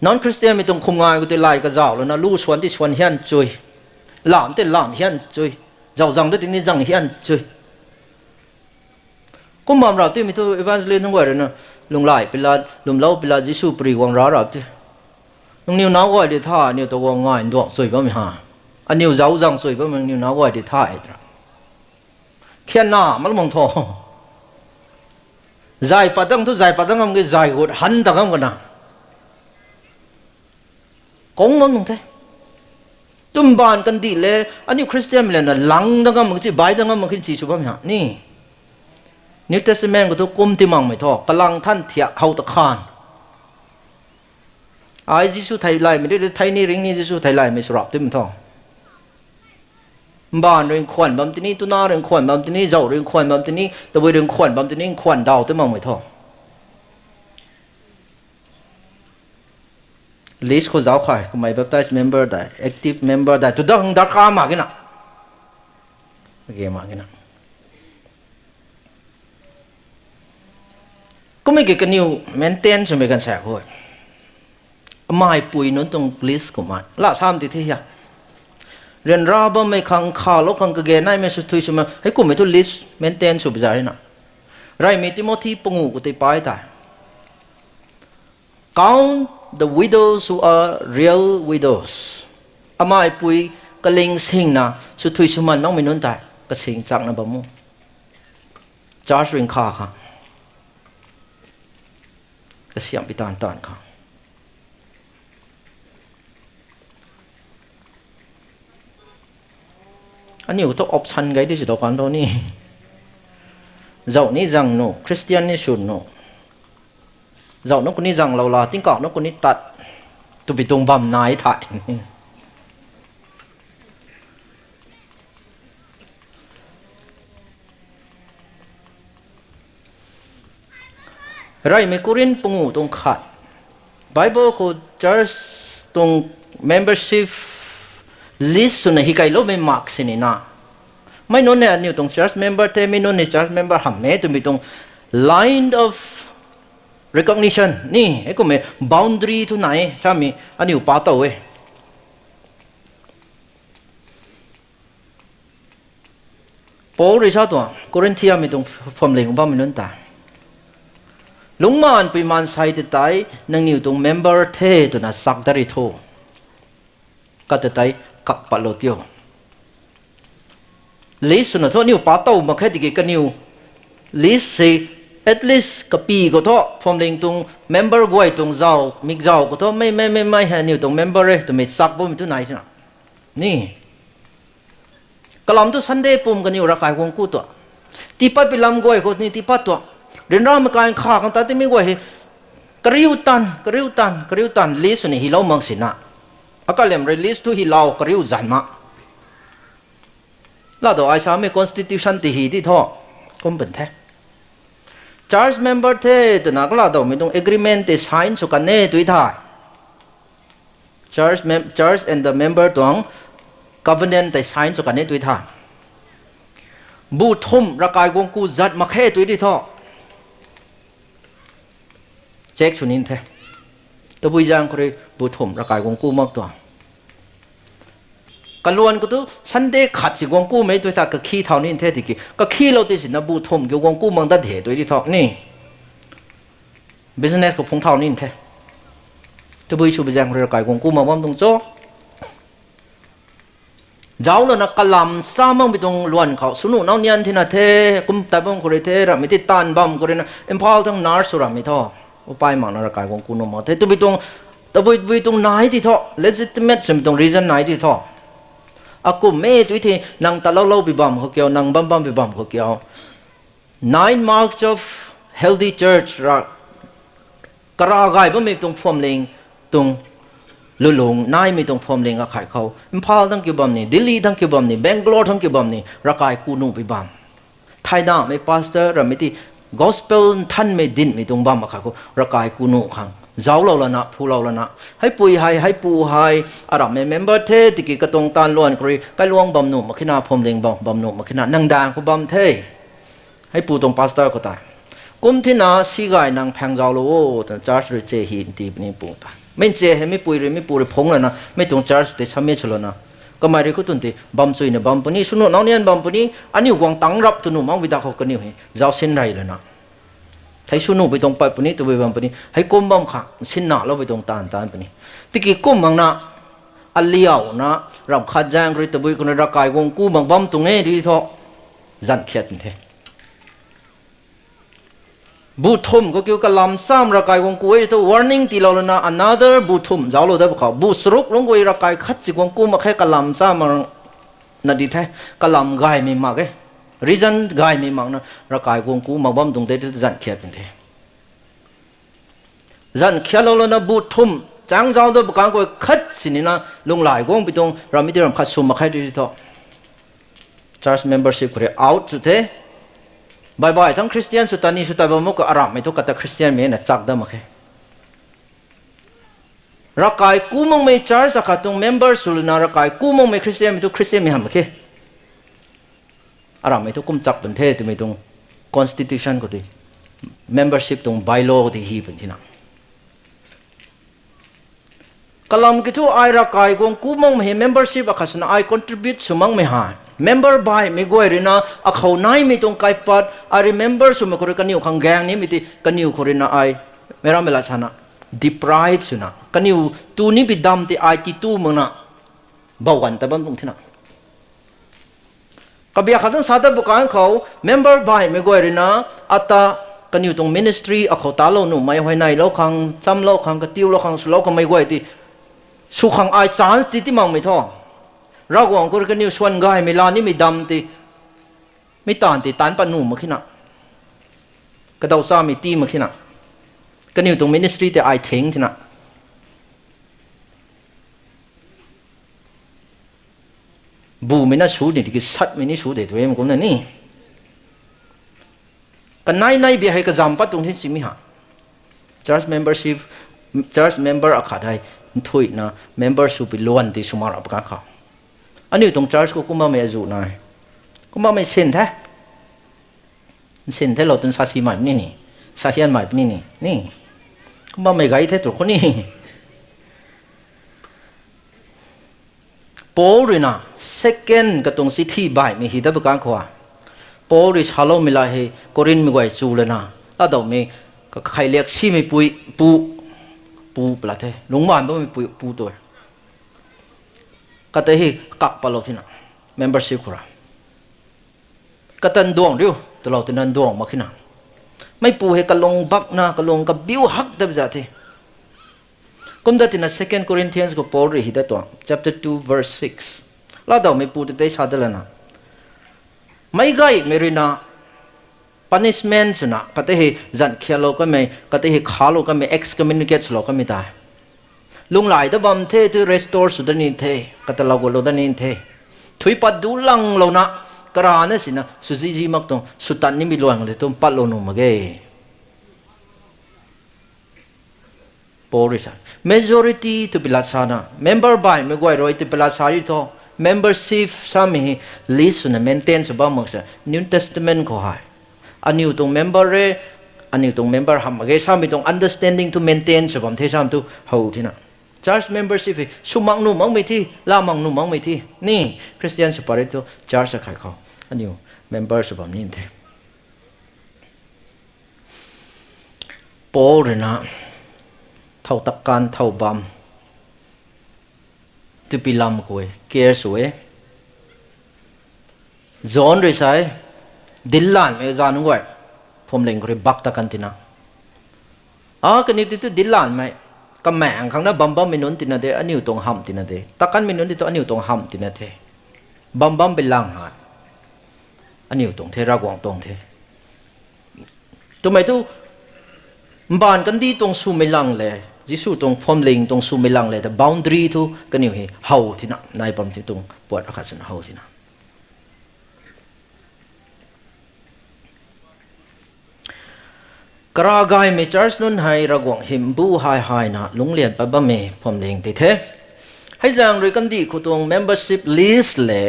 S1: non Christian มีตรงคุมง่ายก็ที่ไล่กระเจ้าแล้วนะลู่ชวนที่ชวนเฮียนจุยหลามที่หลามเฮียนจุย giàu rằng đó tiếng rằng hiền chơi cũng màเราที่มีตัว evangelist ทั้งหมดเลยนะลุงไล่เปล่าลุงเล่าเปล่ายิสุปรีวังร้าเราที่ลุงนิวน้าวไว้เดี๋ยวท่านิวตัวง่ายดวงสวยบ้างไหมฮะอันนิวเจ้าจังสวยบ้างนิวน้าวไว้เดี๋ยวท่าไอ้ตระแค่หน้ามันมองทอใจปัดตั้งทุกใจปัดตั้งมันก็ใจกดหันตั้งกันนะกงมันมองเท่จุ่มบานกันดีเลยอันนี้คริสเตียนเลยนะหลังตั้งกันมันก็จะใบตั้งกันมันก็จะชุบบ้างไหมฮะนี่นิวเทสเมนต์ก็ตัวกุมที่มังไม่ทอกำลังท่านเถียเขาตะคานไอ้ยิสุไทยไลไม่ได้ไทยนี่ริงนี่ยิสุไทยไลไม่สรับที่มันทองบ้านเรื่องขวัญบำตินี้ตุนาเรื่องขวัญบำตินี้เจ้าเรื่องขวัญบำตินี้ตะวันเรื่องขวัญบำตินี้ขวัญดาวที่มังไม่ทองลิสต์เขาเจ้าใครเขาไม่ baptized member ได้ active member ได้ตัวดักกามากกินนะโอเคมากกินนะก็ไม่เกี่ยวกับนิวแมนเทนใช่ไหมกันแสกหัวไม่ปุยนั้นตรงลิสต์ของมันละสามทีที่ยาเรียนราบไม่ขังขาลขังกระเกนไม่สุดที่ใช่ไหมให้กูไม่ทุลิสต์แมนเทนสุบใจนะไรมีที่มอที่ปงูกูตีไปแต่ count the widows who are real widows ไม่ปุยกระเลงสิงนะสุดที่ใช่ไหมน้องไม่นุ่นแต่กระสิงจักนะบ่มูจ้าสิงขาค่ะก็เสียงไปตอนเขาอันนี้ก็ต้องออปชันไงที่สุดตอนนี้เจ้านี่จังโน่คริสเตียนนี่ชุนโน่เจ้าโน่คนนี้จังเราละติ้งกอกโน่คนนี้ตัดตัวไปตรงบำนายถ่ายไรไม่กุรินปงูตรงขัดไบเบิลก็จะตรง membership list ส่วนที่ใครรู้ไม่มักสินี่นะไม่โน่นเนี่ยนิวตรง church member เทไม่โน่นเนี่ย church member ทำไม่ตัวมีตรง line of recognition นี่ไอ้ก็ไม่ boundary ทุกไหนใช่ไหมอันนี้อุปาตัวเว้ยโป้ริชาตัวกุรินที่มีตรง form เลี้ยงบ้าไม่โน่นตาลุงมันไปมันใส่ติดใจนั่งนิวตรง member เทตัวน่ะสักดาริโทก็ติดใจกับปะโลติโอลิสต์น่ะท้อนิวป้าโตมาแค่ติเกกันนิวลิสต์สิ at least กับปีก็ท้อฟอร์มเลี้ยงตรง member กวยตรงเจ้ามิกเจ้าก็ท้อไม่ให้นิวตรง member เลยตัวไม่สักบ่มีตัวไหนใช่ไหมนี่กลำตัว Sunday ปุ่มกันนิวรักใครคงกู้ตัวที่ไปลำกวยคนนี้ที่ปัดตัวเรื่องราวมันการข่ากันแต่ที่ไม่ว่ากริ้วตันลิสต์นี่ฮิลามังสินะอาการเลี้ยงเรลิสต์ทุฮิลาวกริ้วใจมาแล้วตัวไอ้สามี constitution ที่ฮีที่ท่อก็เป็นแท้ church member เท่ตัวนักล่าตัวมีตรง agreement ที่ sign สุกันเน่ตัวท้าย church and the member ตัว covenant ที่ sign สุกันเน่ตัวท้ายบูทุ่มระกายกงกูจัดมาแค่ตัวที่ท่อเช็คชุนินเถอะตัวบุญยังคนบุตรมระกายกงกู้มากตัวกันล้วนก็ตัวฉันได้ขัดสิกงกู้ไม่ตัวตาก็ขี้เท่านี้เท่ดีกี่ก็ขี้เราติดสินะบุตรมกี่กงกู้มังตัดเหตุตัวที่ท้อนี่ business ก็พงเท่านี้เถอะตัวบุญชูบุญยังระกายกงกู้มาว่าตรงโจ้เจ้าเรานักกลำสามังไปตรงล้วนเขาสนุนเอาเนียนที่น่ะเทกุมแต่บางคนเทระไม่ติดตันบัมคนนั้นเอ็มพอลทั้งนาร์สุรามิท่ออุปายมังนรกายของคุณออกมาแต่ตัวไปตรงไหนที่ท่อ legitimate ใช่ไหมตรง reason ไหนที่ท่ออากูไม่ตัวที่นั่งตะเล่าไปบัมเขาเกี่ยวนั่งบัมไปบัมเขาเกี่ยว nine marks of healthy church รักกระไรบ่มีตรงพรมเลงตรงลุงนายมีตรงพรมเลงกับใครเขาอิมพาลทั้งเกี่ยวบัมนี่ดิลลีทั้งเกี่ยวบัมนี่แบงกลอร์ทั้งเกี่ยวบัมนี่รักกายกูนุ่งไปบัมไทยน่าไม่พาสเตอร์เราไม่ที่gospel ท่านไม่ดินไม่ตรงบ้ามาค่ะก็ระกายกูโนขังเจ้าเราละนะผู้เราละนะให้ปุยให้ปูให้อารัมเมมเบอร์เทติกิกระตงตานล้วนกรีใกล้ลวงบำหนุ่มมาขึ้นหน้าพรมเลงบำหนุ่มมาขึ้นหน้านั่งด่างเขาบำเทให้ปูตรงพาสเตอร์ก็ตายกุมที่น่าสีกายนางแพงเจ้าโลแต่จ้าสุดเจหินตีนี่ปูตายไม่เจให้ไม่ปุยเลยไม่ปูเลยพงเลยนะไม่ตรงจ้าสุดเฉไม่ชลนะก ก็ไม่ได้คุตุนตีบัมซุยเนี่ยบัมปนี่สุนุน้องเนี่ยบัมปนี่อันนี้กวางตั้งรับตุนุมังวิดาเขากันนี่เหรอเจ้าเส้นไรเลยนะให้สุนุไปตรงไปปนี่ตัวไปบัมปนี่ให้กุมบัมขาสินหน้าเราไปตรงตานปนี่ที่กี่กุมบังนะอัลเลียวนะรำขัดแจ้งริตบุยคนรักกายกงกูบังบัมตรงนี้ดีท้อจันเขียดนี่บูทุมก็เกี่ยวกับลำซ้ำรักกายกงกูไอ้ตัว warning ที่เราเลยนะ another บูทุมเจ้าเราได้บอกเขาบูสรุกลงกูรักกายขัดสิกงกูมาแค่กับลำซ้ำมันนั่นดีแท้กับลำกายไม่มากreason กายไม่มากนะรักกายกงกูมาบัมตรงนี้จันเขียดนี่จันเขียดเราเลยนะบูทุมจังเจ้าตัวบุกการกูขัดสินี่นะลงหลายกงไปตรงเราไม่ได้รำขัดสุ่มมาแค่ดีท้อ church membership ก็เลย out สุดเท่บายทั้งคริสเตียนสุดตานีสุดตาบมุกอารามไม่ทุกกับคริสเตียนเมนจักได้มาแค่รักกายกูมองไม่ church สักตรง member สุดนะรักกายกูมองไม่คริสเตียนไม่ทุกคริสเตียนไม่ทำมาแค่อารามไม่ทุกกุมจักเป็นเท่ตัวไม่ตรง constitution ก็ดี membership ตรง bylaw ก็ดีฮีเป็นที่นั่นกลำกิทูไอรักกายกงกูมองไม่ membership อาคาสนะไอ contribute สุมังไม่หายmember by ไม่กวยเลยนะอาเขาไหนไม่ตรงไกปัด I remember สมัยคนกันนิวขังแกงนี้มีที่กันนิวคนนะไอไม่รับเวลาชนะ deprive สุนะกันนิวตัวนี้ไปดำที่ไอที่ตู้มึงนะบ่าวันแต่บังตรงที่นั่นกับยาขัดสาธบุการเขา member by ไม่กวยเลยนะอัตตากันนิวตรง ministry อาเขาตาโลหนุ่มไม่ไหวในโลขังซ้ำโลขังกระติ้วโลขังสโลขังไม่กวยที่สุขังไอ chance ที่มังไม่ท้อเราหวังคนกันนิวชวนกายไม่ลานี่ไม่ดำตีไม่ตานตีตานปนุ่มมาขึ้นน่ะกระดาษซ้ำไม่ตีมาขึ้นน่ะกันนิวตรงมินิสทรีแต่ไอเทงที่น่ะบูไม่น่าสู้นี่ที่สัตว์ไม่น่าสู้เด็ดตัวเองมันก็นั่นนี่กันนายเบียให้กระจำปัดตรงที่สิมิฮะ church membership church member อาขาได้ถุยนะ member สุปิล้วนที่สมาร์ทกันเขาอันนี้ตรง church ก็ไม่อาจุนายก็ไม่เส้นแท้เส้นแท้เราต้องสาธิตใหม่นี่สาธิตใหม่นี่ก็ไม่ไกลแท้ตัวคนนี้ปอลีนะ second ก็ตรงสิทธิใบมีหิดบุกันขวาปอลีชาโลมิลาเฮโครินมีไว้จูเลยนะแล้วต่อมีก็ใครเรียกซีไม่ปูปลาเทลงบ้านต้องมีปูตัวก็แต่ที่กักปลอที่น่ะ membership คราก็ตันดวงเดียวตลอดที่นั่นดวงมาขึ้นน่ะไม่ปูให้กะลงบักนะกะลงกับบิวฮักเด็บจ่าที่กุมดัตินะ second Corinthians ก็ปอลรีฮิดตัว chapter 2 verse 6แล้วเราไม่ปูที่ได้ชาดแล้วนะไม่ไกลไม่รินะ punishment สุนะก็แต่ที่จันเขียโลก็ไม่ก็แต่ที่ขาโลก็ไม่ excommunicate โลก็ไม่ได้ลุงหลายแต่บำเทที่ restore สุดนี้เทก็แต่เราก็เราได้นี่เทถุยปัดดูลังเรานะกระนั้นสินะสุจิมักตรงสุดตันนี้มีลวงเลยตรงปัดโลนุมาเกปอริสัน majority ตุบิลาชานะ member by ไม่กวยรอยตุบิลาชาริโต membership สามี list นะ maintain สบายมักษะ New Testament ก็ให้อันนี้ตรง member เรอันนี้ตรง member ทำมาเกสามีตรง understanding to maintain สบายเทสามตุเขาที่นั่นchurch membership สุมังนุมังไม่ที่ลามังนุมังไม่ที่นี่ Christian separate church ใครเขาอันนี้ member สบายนี่เองปอลนะเท่าตักการเท่าบำตุปิลำกุยเกียร์สวยจอนริสัยดิลลานไม่จานุไว้ผมเล่นกุยบักตะกันตินะกันนี่ติดดิลลานไหมก็แม่งข้างหน้าบัมไม่นุนตินาเดอันนี้ตรงห้ำตินาเดตะกันไม่นุนติดตัวอันนี้ตรงห้ำตินาเดบัมเป็นล่างหาอันนี้ตรงเทรากวางตรงเทตัวไม่ตัวบ้านกันดีตรงสูไม่ลังเลยจิสูตรงพรมเล็งตรงสูไม่ลังเลยแต่ boundary ทุกันนี่เหรอเฮาที่น่ะนายบัมที่ตรงปวดอากาศสนเฮาที่น่ะกระกายไม่จาร์สนุนให้ระกวงหิมบูหายนะลุงเลียนไปบ้าเมย์พรมเล็งที่เทให้จังเลยกันดีคุณตรง membership list เลย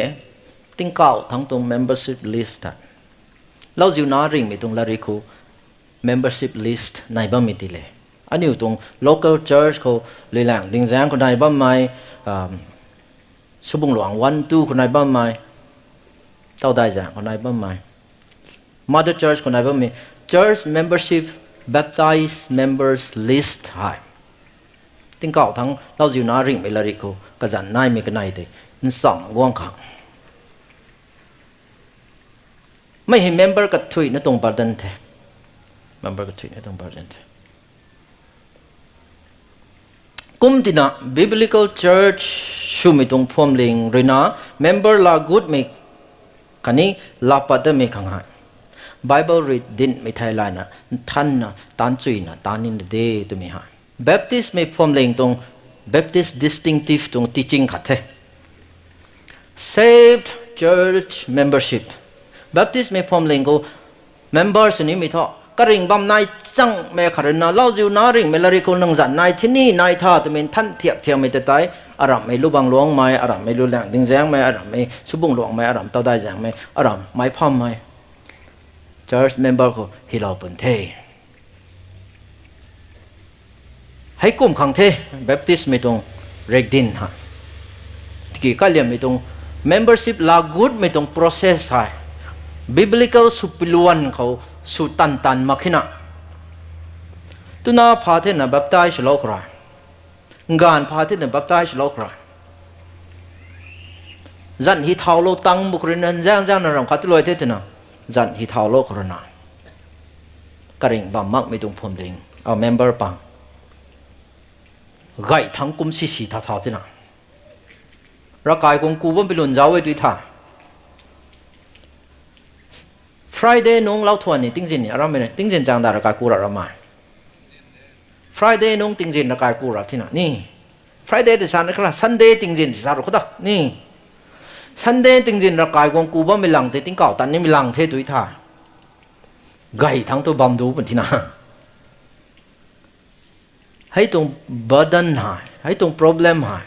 S1: ติ้งเก่าทั้งตรง membership list เราอยู่น่าริ่งไม่ตรงลาริคู membership list ในบ้านมีติเลยอันนี้ตรง local church เขาเลยแหล่งดิ่งแสงคนใดบ้านไม่ สุบุงหลวงวันตู้คนไหนบ้างไหมเต้าได้จ้ะคนไหนบ้างไหม Mother Church คนไหนบ้างไหม Church membership baptized members list หายติ้งเก่าทั้งเราอยู่นาริ่งไปละริโกกระจันนายมีกันไหนเตะนั่นสองว่างขังไม่เห็น member กับถุยนั่นตรงประเด็นเถอะ member กับถุยนั่นตรงประเด็นเถอะกุมตินะ biblical church ชูมิตรงพรมลิงเรนะ member ลากุดมีคันนี้ลาปัดไม่ขังหาย Bible read ดินไม่ไทยลายนะท่านนะตานจุยนะตานินเดตัวมีหาย Baptist ไม่พรมลิงตรง Baptist distinctive ตรง teaching ขัดเถอะ saved church membership Baptist ไม่พรมลิงก็ members นี่มีเท่ากระริ่งบำนายจังแม่ขรณาเล่าจิวนาริ่งเมลาริโกนังจันนายที่นี่นายท่าตัวเป็นท่านเทียบเทียมไม่ได้อารามไม่รู้บางหลวงไม่อารามไม่รู้แหล่งดิ้งแจงไม่อารามไม่สุบุงหลวงไม่อารามเต้าได้แจงไม่อารามไม่พร้อมไม่ church member ก็ฮิลาปุ่นเทให้กลุ่มขังเท Baptist ไม่ตรงเรกดินฮะที่ก็เรียนไม่ตรง membership ลากุดไม่ตรง process ใช่ biblical สุปิลวนเขาสุตันมาขินะตุนาพาเทนะบัพไตช์โลกรางานพาเทนะบัพไตช์โลกราจันฮิทาวโลตังบุครินันจังนั่นรำคัดลอยเทตนะจันฮิทาวโลกรณากระริ่งบำมักไม่ตรงพรมเด้งเอา member ปังไก่ทั้งกุมสีท่าเทนะร่างกายของกูมันเป็นหลุนเจ้าไว้ด้วยท่าFriday น้องเล่าทวนนี่ติ้งจินนี่อะไรไม่เนี่ยติ้งจินจังดาระกายกูระมา Friday น้องติ้งจินระกายกูระที่น่ะนี่ Friday ที่ฉันนะครับ Sunday ติ้งจินที่ฉันรู้ก็นี่ Sunday ติ้งจินระกายของกูว่าไม่หลังเทติ้งเก่าตันนี่ไม่หลังเทตุยท่าไก่ทั้งตัวบำดูเป็นที่น่ะให้ตรง burden หายให้ตรง problem หาย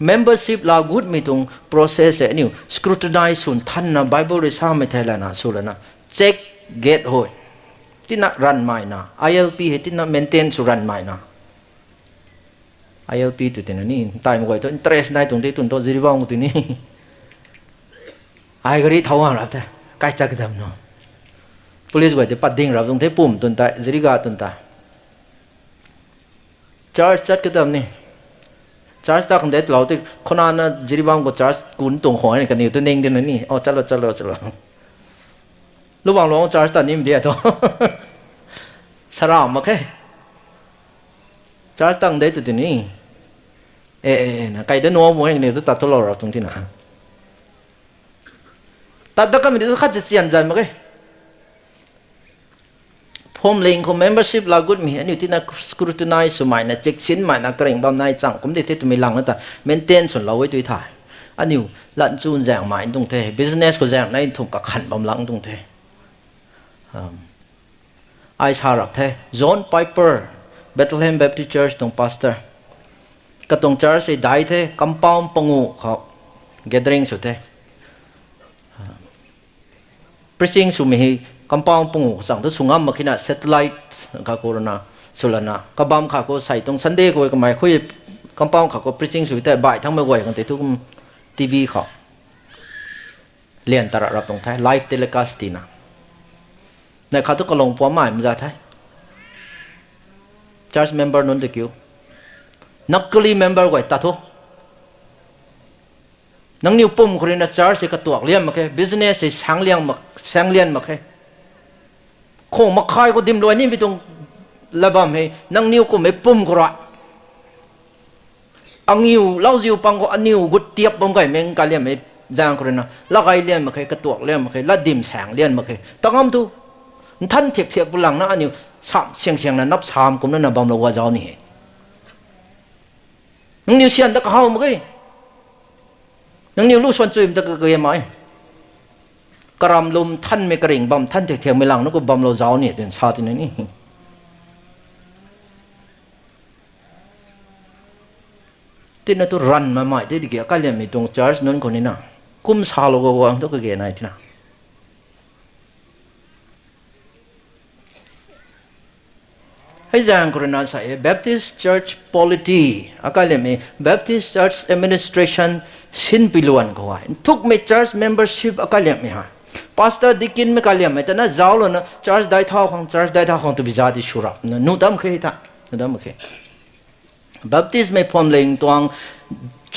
S1: membership ลากุดมีตรง process นี่ scrutinize ส่วนท่านนะ Bible เรซ่าไม่ไทยแล้วนะสุดแล้วนะ check get โหยที่น่ะ run ไม่นะ ILP เหตุที่น่ะ maintain สุ run ไม่นะ ILP ตัวที่นี่ตายมาก่อนตัว interest ได้ตรงที่ตุนตัว ziri บ้างตัวนี้ไอ้ก็รีท้าวอะไรแต่ใกล้จะกระทำเนาะ police ไว้ที่ปัดดิ่งรับตรงที่ปุ่มตุนตาย ziri กาตุนตาย charge จัดกระทำนี่charge ตาคนเด็ดเราที่คนนั้นนะจีริบังก็ charge กุนตรงหัวนี่กันนี่ตัวเน่งเดียวนี่อ๋อจัลโลระหว่างลง charge ตอนนี้มันเดียวตัวสระมาแค่ charge ตั้งเด็ดตัวนี้นะใครเดินนัวมัวอย่างนี้ตัวตัดตัวเราตรงที่ไหนตัดตะกันมีตัวข้าจะเสียนใจมาแค่ผมเลี้ยงของ membership ลากุดมีอันนี้ที่น่า scrutinize สมัยน่ะเช็คชิ้นใหม่น่ะเกรงบำนายจังผมได้ที่ตัวมีหลังนั่นแต่ maintain ส่วนเราไว้ด้วยถ่ายอันนี้หลังจูนแจงใหม่ตรงเท business ก็แจงในถุงกับขันบำหลังตรงเทไอชารับเท John Piper Bethlehem Baptist Church ตรง pastor ก็ตรง church ได้เท compound ปงูเขา gathering สุดเท preaching สุมีกำปองปุ่งสั่งทุกสุงามมาขนาด satellite ข้ากูนะสุลนะกบำข้ากูใส่ตรง Sunday กูก็ไม่คุยกำปองข้ากู preaching สุดแต่บ่ายทั้งเมื่อวันกันแต่ทุกทีวีเขาเรียนตระรับตรงท้าย live telecast ตีนะในข้าทุกกลงพวกใหม่มันจะท้าย church member นั่นตะกิ้วนักกลี member ไว้ตัดทุกนังนิวปุ่มคนนี้นะ church ก็ตัวเลี้ยงมาแค่ business ช่างเลี้ยงมาแค่คงมาคายก็ดิมลอยนี่ไปตรงระบำให้นังนิวก็ไม่ปุ่มก็ระอังนิวเล่าจิวปังก็อันนิวกุดเตียบบังไก่เมงการเลี้ยงไม่จางคนนะแล้วไก่เลี้ยงมาแค่กระตัวเลี้ยงมาแค่แล้วดิมแสงเลี้ยงมาแค่ต้องอ้ำดูท่านเทียบบุหลังนะอันนิวสามเชียงนะนับสามกุมนั่นนะบำเราว่าเจ้านี่นังนิวเชียนตะเขามาแค่นังนิวลูกชวนจุยมันตะเกียบไหมกรำลมท่านไม่กระริ่งบำท่านเถียงไม่หลังนั่นก็บำเราเจ้าเนี่ยเป็นชาตินี่ที่นั่นตัวรันมาใหม่ที่ดิเกี่ยวกับเรื่องมีตรงจอร์จนั่นคนนี้นะคุ้มชาโลกวางตัวก็เกี่ยนายที่น่ะ ให้จางกรณาใส่ Baptist Church Polity อาการเลยมี Baptist Church Administration สินปิลวนก็ว่าทุกมี Church Membership อาการเลยมีฮะ Pastor Dikin ไม่การเลยมีแต่น่าเจ้าเลยนะ Church ได้เท่าของ Church ได้เท่าของตัวบิจาดิชุระนู่นดำเคยท่านู่นดำเคย Baptist ไม่พร้อมเลยตวง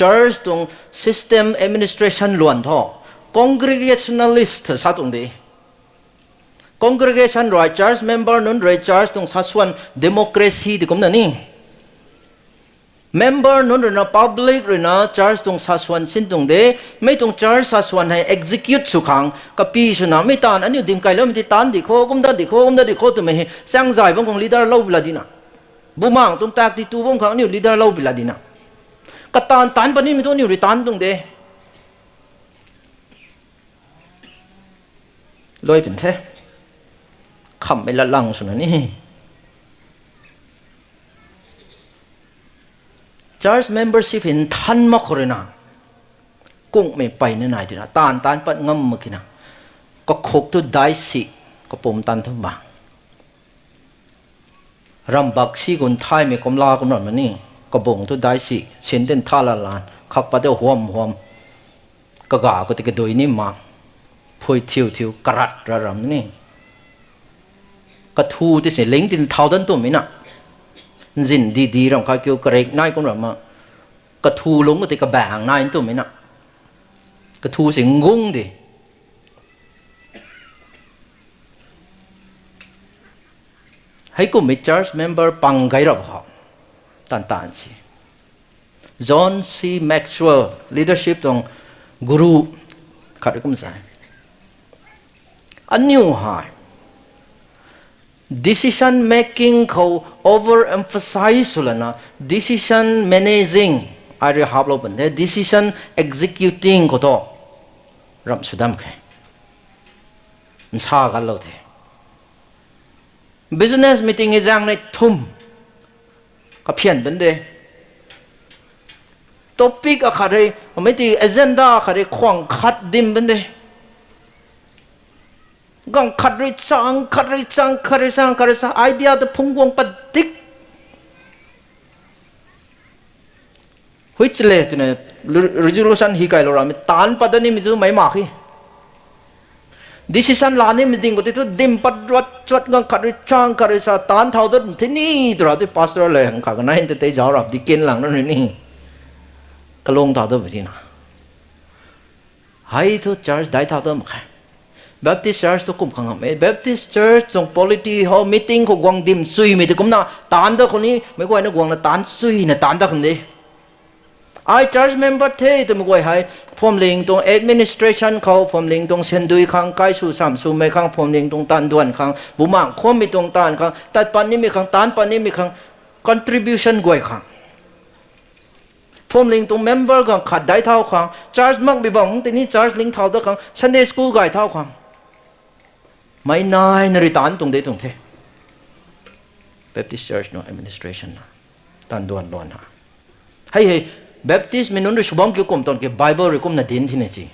S1: Church ตวง System Administration ล้วนท่อ Congregationalist สัตว์ตรงนี้congregation รอย church member นั้นรอย church ตรงสัดส่วน democracy ที่ผมนั่นนี่ member นั้นรอยนะ public รอยนะ church ตรงสัดส่วนสิ้นตรงเดไม่ตรง church สัดส่วนให้ execute สุขังกับปีชนะไม่ตานอันนี้ดิมไกลแล้วมันที่ตานดิโคกุมดาดิโคตัวไม่เสียงใจบางคน leader เล่าบิลาดินะบุมังตรงแตกที่ตัวบางครั้งนี่ leader เล่าบิลาดินะก็ตานปนนี้มีตัวนี้ริตานตรงเดลอยเป็นแท้คำไม่ละลังสุดนี่ Church membership เห็นทันมากเลยนะกุ้งไม่ไปในไหนดีนะตานปัดงำเมื่อกี้นะก็ขกตัวได้สิก็ปุ่มตันทั้งบางรำบักสิคนไทยไม่กำลากำหนดมันนี่ก็บ่งตัวได้สิเช่นเด่นท่าละลานขับไปเดี๋ยวหัวมก็กาก็ติกระโดยนี่มาพูดทิวกระดัดระรำนี่กระทูที่เสียเล้งที่เท่าดันตัวมินะจินดีๆเราเขาเกี่ยวกระเรกนายก็แบบมากระทูลงก็ติกระแบงนายตัวมินะกระทูเสียงงดิให้กูมี church member ปังไกรอบเขาตันสิ John C Maxwell leadership ตรงกรูขัดก็ไม่ใช่อันนี้หายdecision making เขา overemphasize เลยนะ decision managing อะไรฮับเราเป็นแต่ decision executing ก็ต้องรำสุดดำแค่มันช้ากันเราเถอะ business meeting อีจังในทุ่มก็เพี้ยนเป็นเด topic อะไรไม่ตี agenda อะไรขวางขัดดิมเป็นเดกังขัดริจังไอเดียจะพุ่งวงปัดดิกหุยเจเลตัวเนี่ย resolution ฮีไกลเราไม่ตานปัดนี่มีตัวไม่มากฮี decision ลานี่มีดิ่งก็ติดตัวดิมปัดรัดจวดกังขัดริจังตานเท่าตัวที่นี่ตัวที่ pastor เลยหังขัดกันนั่นแต่เจ้าเราดิกินหลังนั่นนี่ก็ลงเท่าตัวไปที่น่ะให้ตัว church ได้เท่าตัวมั้งBaptist Church ตัวกุมขังไหม Baptist Church ส่ง polity เขา meeting เขากวางดิมซุยมีแต่กุมน่ะตานตัวคนนี้ไม่กว่านะกวางนะตานซุยนะตานตัวคนนี้ไอ้ church member เท่ตัวไม่กว่าให้พร้อมลิงตรง administration เขาพร้อมลิงตรงเซนดุยขังใกล้สู่สามสู่ไม่ขังพร้อมลิงตรงตันด่วนขังบุมังควมมีตรงตันขังตัดปันนี้มีขังตันปันนี้มีขัง contribution กว่าขังพร้อมลิงตรง member ขังขัดได้เท่าขัง church มักบีบังที่นี่ church ลิงเท่าตัวขัง Sunday school ไก่เท่าขังไม่นายนริตานตรงเดตรงเท Baptist Church no administration นะตันด่วนฮะให้ Baptist มีนุ่นด้วยชุบงเกี่ยวกับตอนเกี่ยวกับ Bible หรือกุมนาดินที่นี่จี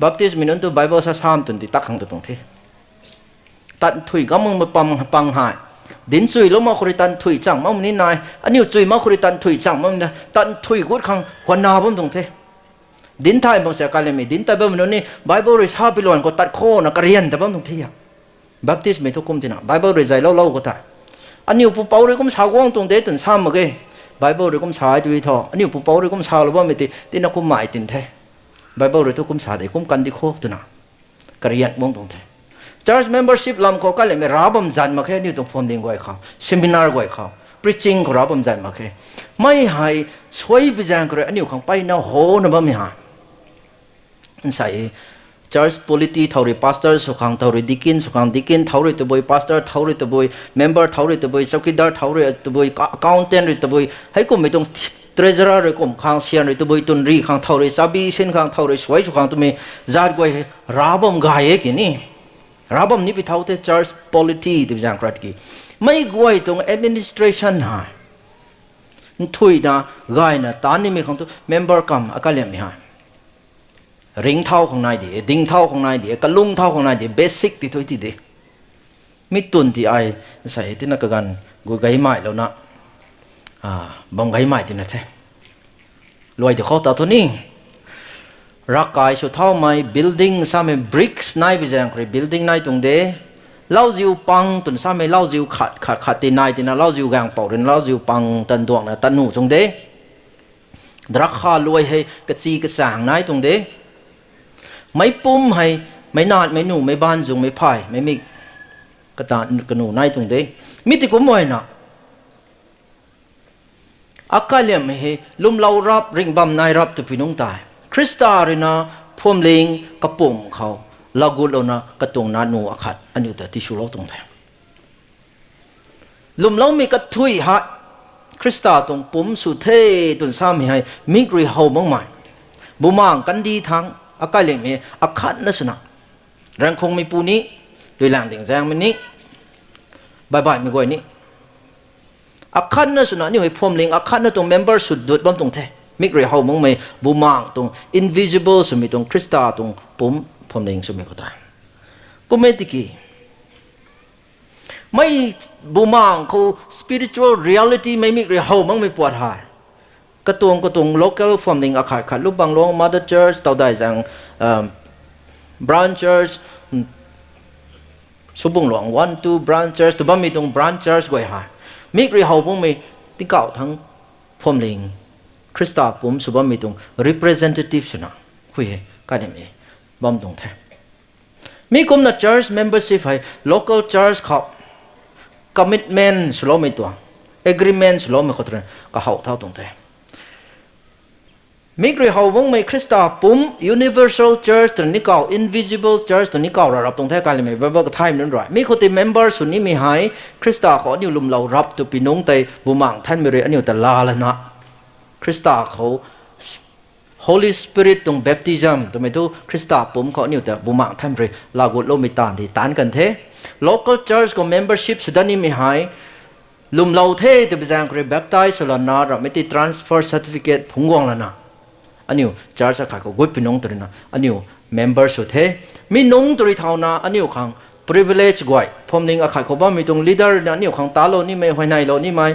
S1: Baptist มีนุ่นตัว Bible ซะซ้ำตรงที่ตักขังตรงเทตัดถุยก็มึงมาปังหายดินซุยแล้วมาคุยตันถุยจังมั่งนี่นายอันนี้ซุยมาคุยตันถุยจังมั่งนะตันถุยกุดขังหัวหน้าผมตรงเทดินไทยบางเสียการเลยมีดินไทยบางมันนี่ไบเบิลเรซฮาบิลอนก็ตัดโคนักเรียนแต่บางตรงที่อ่ะบัพติสไม่ทุกคุมที่น่ะไบเบิลเรซใจเล่าก็ตัดอันนี้ผู้เป่าเรื่องก็ชาวกวางตรงเดตุนซ้ำมาเกยไบเบิลเรื่องก็ชาวด้วยท่ออันนี้ผู้เป่าเรื่องก็ชาวแล้วว่าไม่ติที่นักคุมหมายตินเทไบเบิลเรื่องทุกคุมชาวเด็กคุมกันดิโคตัวน่ะกระเรียนบางตรงเท Church membership ลำก็กันเลยมีราบมจันมาแค่นี้ตรงฟอนดิ้งไว้เขาเซมินาร์ไว้เขา preaching ก็ราบมจันมาแค่ไม่ให้ช่วยไปจังก็เลยอันนี้ของไปน่าโหนะบ้าไม่หาใส่ church polity เท่าไร pastor สุขังเท่าไร deacon สุขัง deacon เท่าไรตัวบอย pastor เท่าไรตัวบอย member เท่าไรตัวบอย chowkidar เท่าไรตัวบอย accountant ไรตัวบอยให้กูไม่ต้อง treasurer ไรกูขังเสียนไรตัวบอยตุนรีขังเท่าไร sabi เส้นขังเท่าไรสวยสุขังตัวมีจัดกูให้ราบมกายกินี่ราบมนี่ไปเท่าแต่ church polity ที่จังกรัดกี้ไม่กูให้ตรง administration หาถุยนะกายนะตานนี่มีขังตัว member กำอาการเลี้ยงนี่หาริงเท่าของนายดีดิ่งเท่าของนายดีกระลุงเท่าของนายดีเบสิกที่ตัวที่ดี มิตุนที่ไอใส่ที่นักกันกูไกไม่แล้วนะบังไกไม่ที่นั่นแท้รวยเดี๋ยวเขาตัดตัวนี้รักกายสุดเท่าไหม building สาม bricks นายไปจังคือ building นายตรงเดเล่าจิวปังตุนสามเล่าจิวขัดตีนายตีน่ะเล่าจิวกางเป่าเดินเล่าจิวปังตันดวงน่ะตันหนูตรงเดรักข้ารวยให้กระจีกระสางนายตรงเดไม่ปุ่มให้ไม่นาดไม่หนูไม่บ้านจุงไม่พายไม่มีกระตากระหนูนายตรงเดมิติกุมวยน่ะอากาเลียมให้ลุมเล่ารับริงบำนายรับตุพินุงตายคริสตาเรนะพวมเลงกระปุ่มเขาลากุลนะกระตงนานูอขัดอันนี้แต่ที่ชูโลตรงแทนลุมเล่ามีกระทุยหะคริสตาตรงปุ่มสุเทตุนสามีให้มิกรีเฮามังใหม่บุมังกันดีทั้งอากาเลียมให้อขัดนั่นสนะแรงคงมีปูนี้โดยหลังถึงแรงมันนี้บายไม่กวยนี้อาคันนั่นสุนัขนี่ไอ้พวมลิงอาคันนั่นตรงเมมเบอร์สุดดุดบางตรงแท้มิกเรียเฮามึงไม่บูมังตรง invisible สมัยตรงคริสตาตรงปุ่มพวมลิงสมัยก็ตายก็ไม่ติกีไม่บูมังเขา spiritual reality ไม่มิกเรียเฮามึงไม่ปวดหายกระตรง local พวมลิงอาขาดลูกบางลง mother church ต่อได้จังbranch church สุบุงหลวง one two branch church ตัวบ้านมีตรง branch church ก็หายมิกรีเฮาปุ่มมีที่เก่าทั้งพวมลิงคริสตาปุ่มสุบัมมีตรง representative ชนะคุยกันได้ไหมบ้ามตรงแท้มีกลุ่มนัก church membership ให้ local church เขา commitment สโลไม่ตัว agreement สโลไม่เขาตรงก็เขาเท่าตรงแท้มิกรีเฮาปุ่มมีคริสตาปุ่ม universal church ตัวนี้เก่า invisible church ตัวนี้เก่าเรารับตรงแท้กันเลยไหมว่าก็ไทม์นั้นไรมีคนที่ member ส่วนนี้มีหายคริสตาขอนิ้วลุมเรารับตัวปีน้องแต่บุมังท่านไม่เรียนนิ้วแต่ลาละนะคริสตาเขา Holy Spirit ตรง baptism ตัวไม่รู้คริสตาปุ่มเขานิ้วแต่บุมังท่านไม่เรียนลากุดโลมิตานที่ตานกันเท local church ก็ membership สุดานี้มีหายลุมเราเทแต่เป็นการเรียน baptize สลานาเราไม่ติด transfer certificate ผงวงละนะอันนี้จาร์จขาก็กุยพี่น้องตัวนี้นะอันนี้ member สุดเทมีน้องตัวที่เท่านั้นอันนี้ขัง privilege กว่าผมนึงอาขาเขาบ้ามีตรง leader นะอันนี้ขังตาโลนี่ไม่หัวในโลนี่ไม่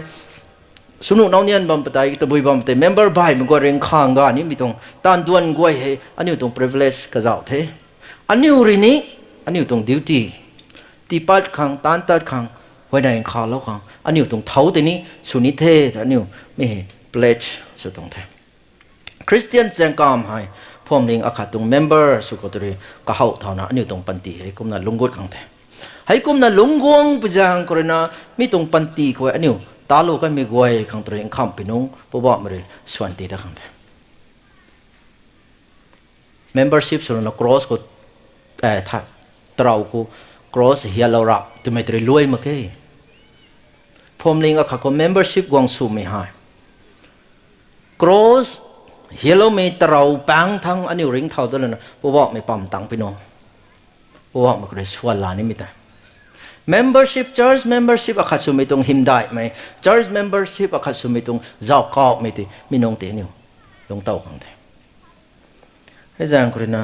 S1: สนุกน้องเนี่ยบัมปะไตตัวบุยบัมปะไต member บ่ายมันก็เร่งข้างกันนี่มีตรงตานดวนกว่าเฮอันนี้ตรง privilege ก็จะเอาเทอันนี้รีนี่อันนี้ตรง duty ที่ปัดขังตานตัดขังหัวในข้างแล้วขังอันนี้ตรงเท้าตัวนี้สุนิเทอันนี้ไม่ pledge สุดตรงเทคริสเตียนเซงกามให้พวมลิงอาคาตรงเมมเบอร์สุกตรีก็เข้าเท่านั้นนี่ตรงปันตีให้กุมนั้นลุงกุดขังเทให้กุมนั้นลุงกวงไปจังกรณามีตรงปันตีก็อันนี้ตาลูกก็มีกวยขังตรีข้ามไปน้องผู้บอกมาเลยส่วนตีได้ขังเท membership ส่วนนั้น cross ก็ถ้าตรากู cross เฮียเรารับตัวไม่ตรีรวยมาแค่พวมลิงอาคาก็ membership กวางสูไม่หาย crossเฮลมีตราปังทั้งอันนี้ริงเท่าตัวเลยนะผู้บอกไม่ปั๊มตังพี่น้องผู้บอกมันก็เลยชวนลานี่มิตร membership church membership อาคัดสุมิตรงหิมได้ไหม church membership อาคัดสุมิตรงเจ้าก้าวไม่ตีมีน้องเตียนิวลงเต้าขังเทให้จังคนนะ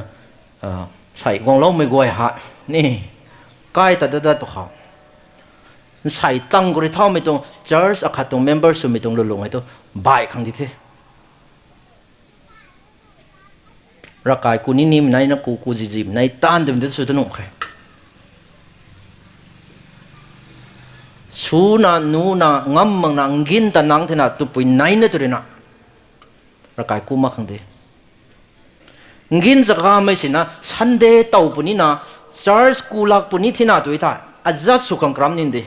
S1: ใส่กวางล้มไม่กวยหะนี่ใกล้ตัดตัวเขาใส่ตั้งคนเท่าไม่ตรง church อาคัดตรง member สุมิตรงลงให้ตัวบ่ายขังที่เทร่างกายกูนิ่มๆในนะกูจิบในต้านเต็มที่สุดนุ่งใครสูน่ะนูน่ะงำมังน่ะกินแต่นังเท่านั้นตุปุยในนั่นตัวนี้นะร่างกายกูมาขังเดกินสักคำไม่ใช่นะซันเดย์เต่าปุ่นนี่นะชาร์สกูลักปุ่นนี่ที่น่าตัวท่าอาจจะสุขังกรัมนินเด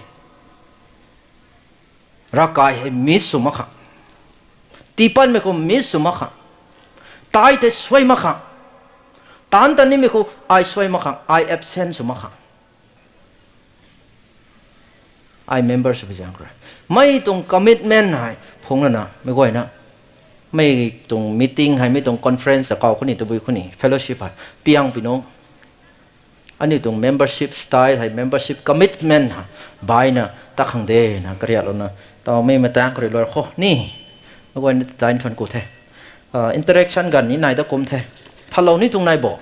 S1: ร่างกายให้มิสสุมาขังตีปันไม่ก็มิสสุมาขังตายแต่สวยมากค่ะตอนนี้มีคนไอสวยมากค่ะไอแอบเซนส์มากค่ะไอเมมเบอร์สไปจังเลยไม่ตรงคอมมิตเมนต์ให้พงนั่นนะไม่ก่อยนะไม่ตรงมีติ้งให้ไม่ตรงคอนเฟรนซ์กับคนนี้ตัวบุยคนนี้เฟลโลชิพให้เปียงพี่น้องอันนี้ตรงเมมเบอร์ชิพสไตล์ให้เมมเบอร์ชิพคอมมิตเมนต์ให้บายนะตักขังเดนะกระยาแล้วนะตอนไม่มาตั้งกระยาแล้วโอ้นี่ไม่ก่อยนี่ตายนี่ฟันกูแท้interaction กันนี่นายตะกมแท้ถ้าเรานี่ตรงนายบอก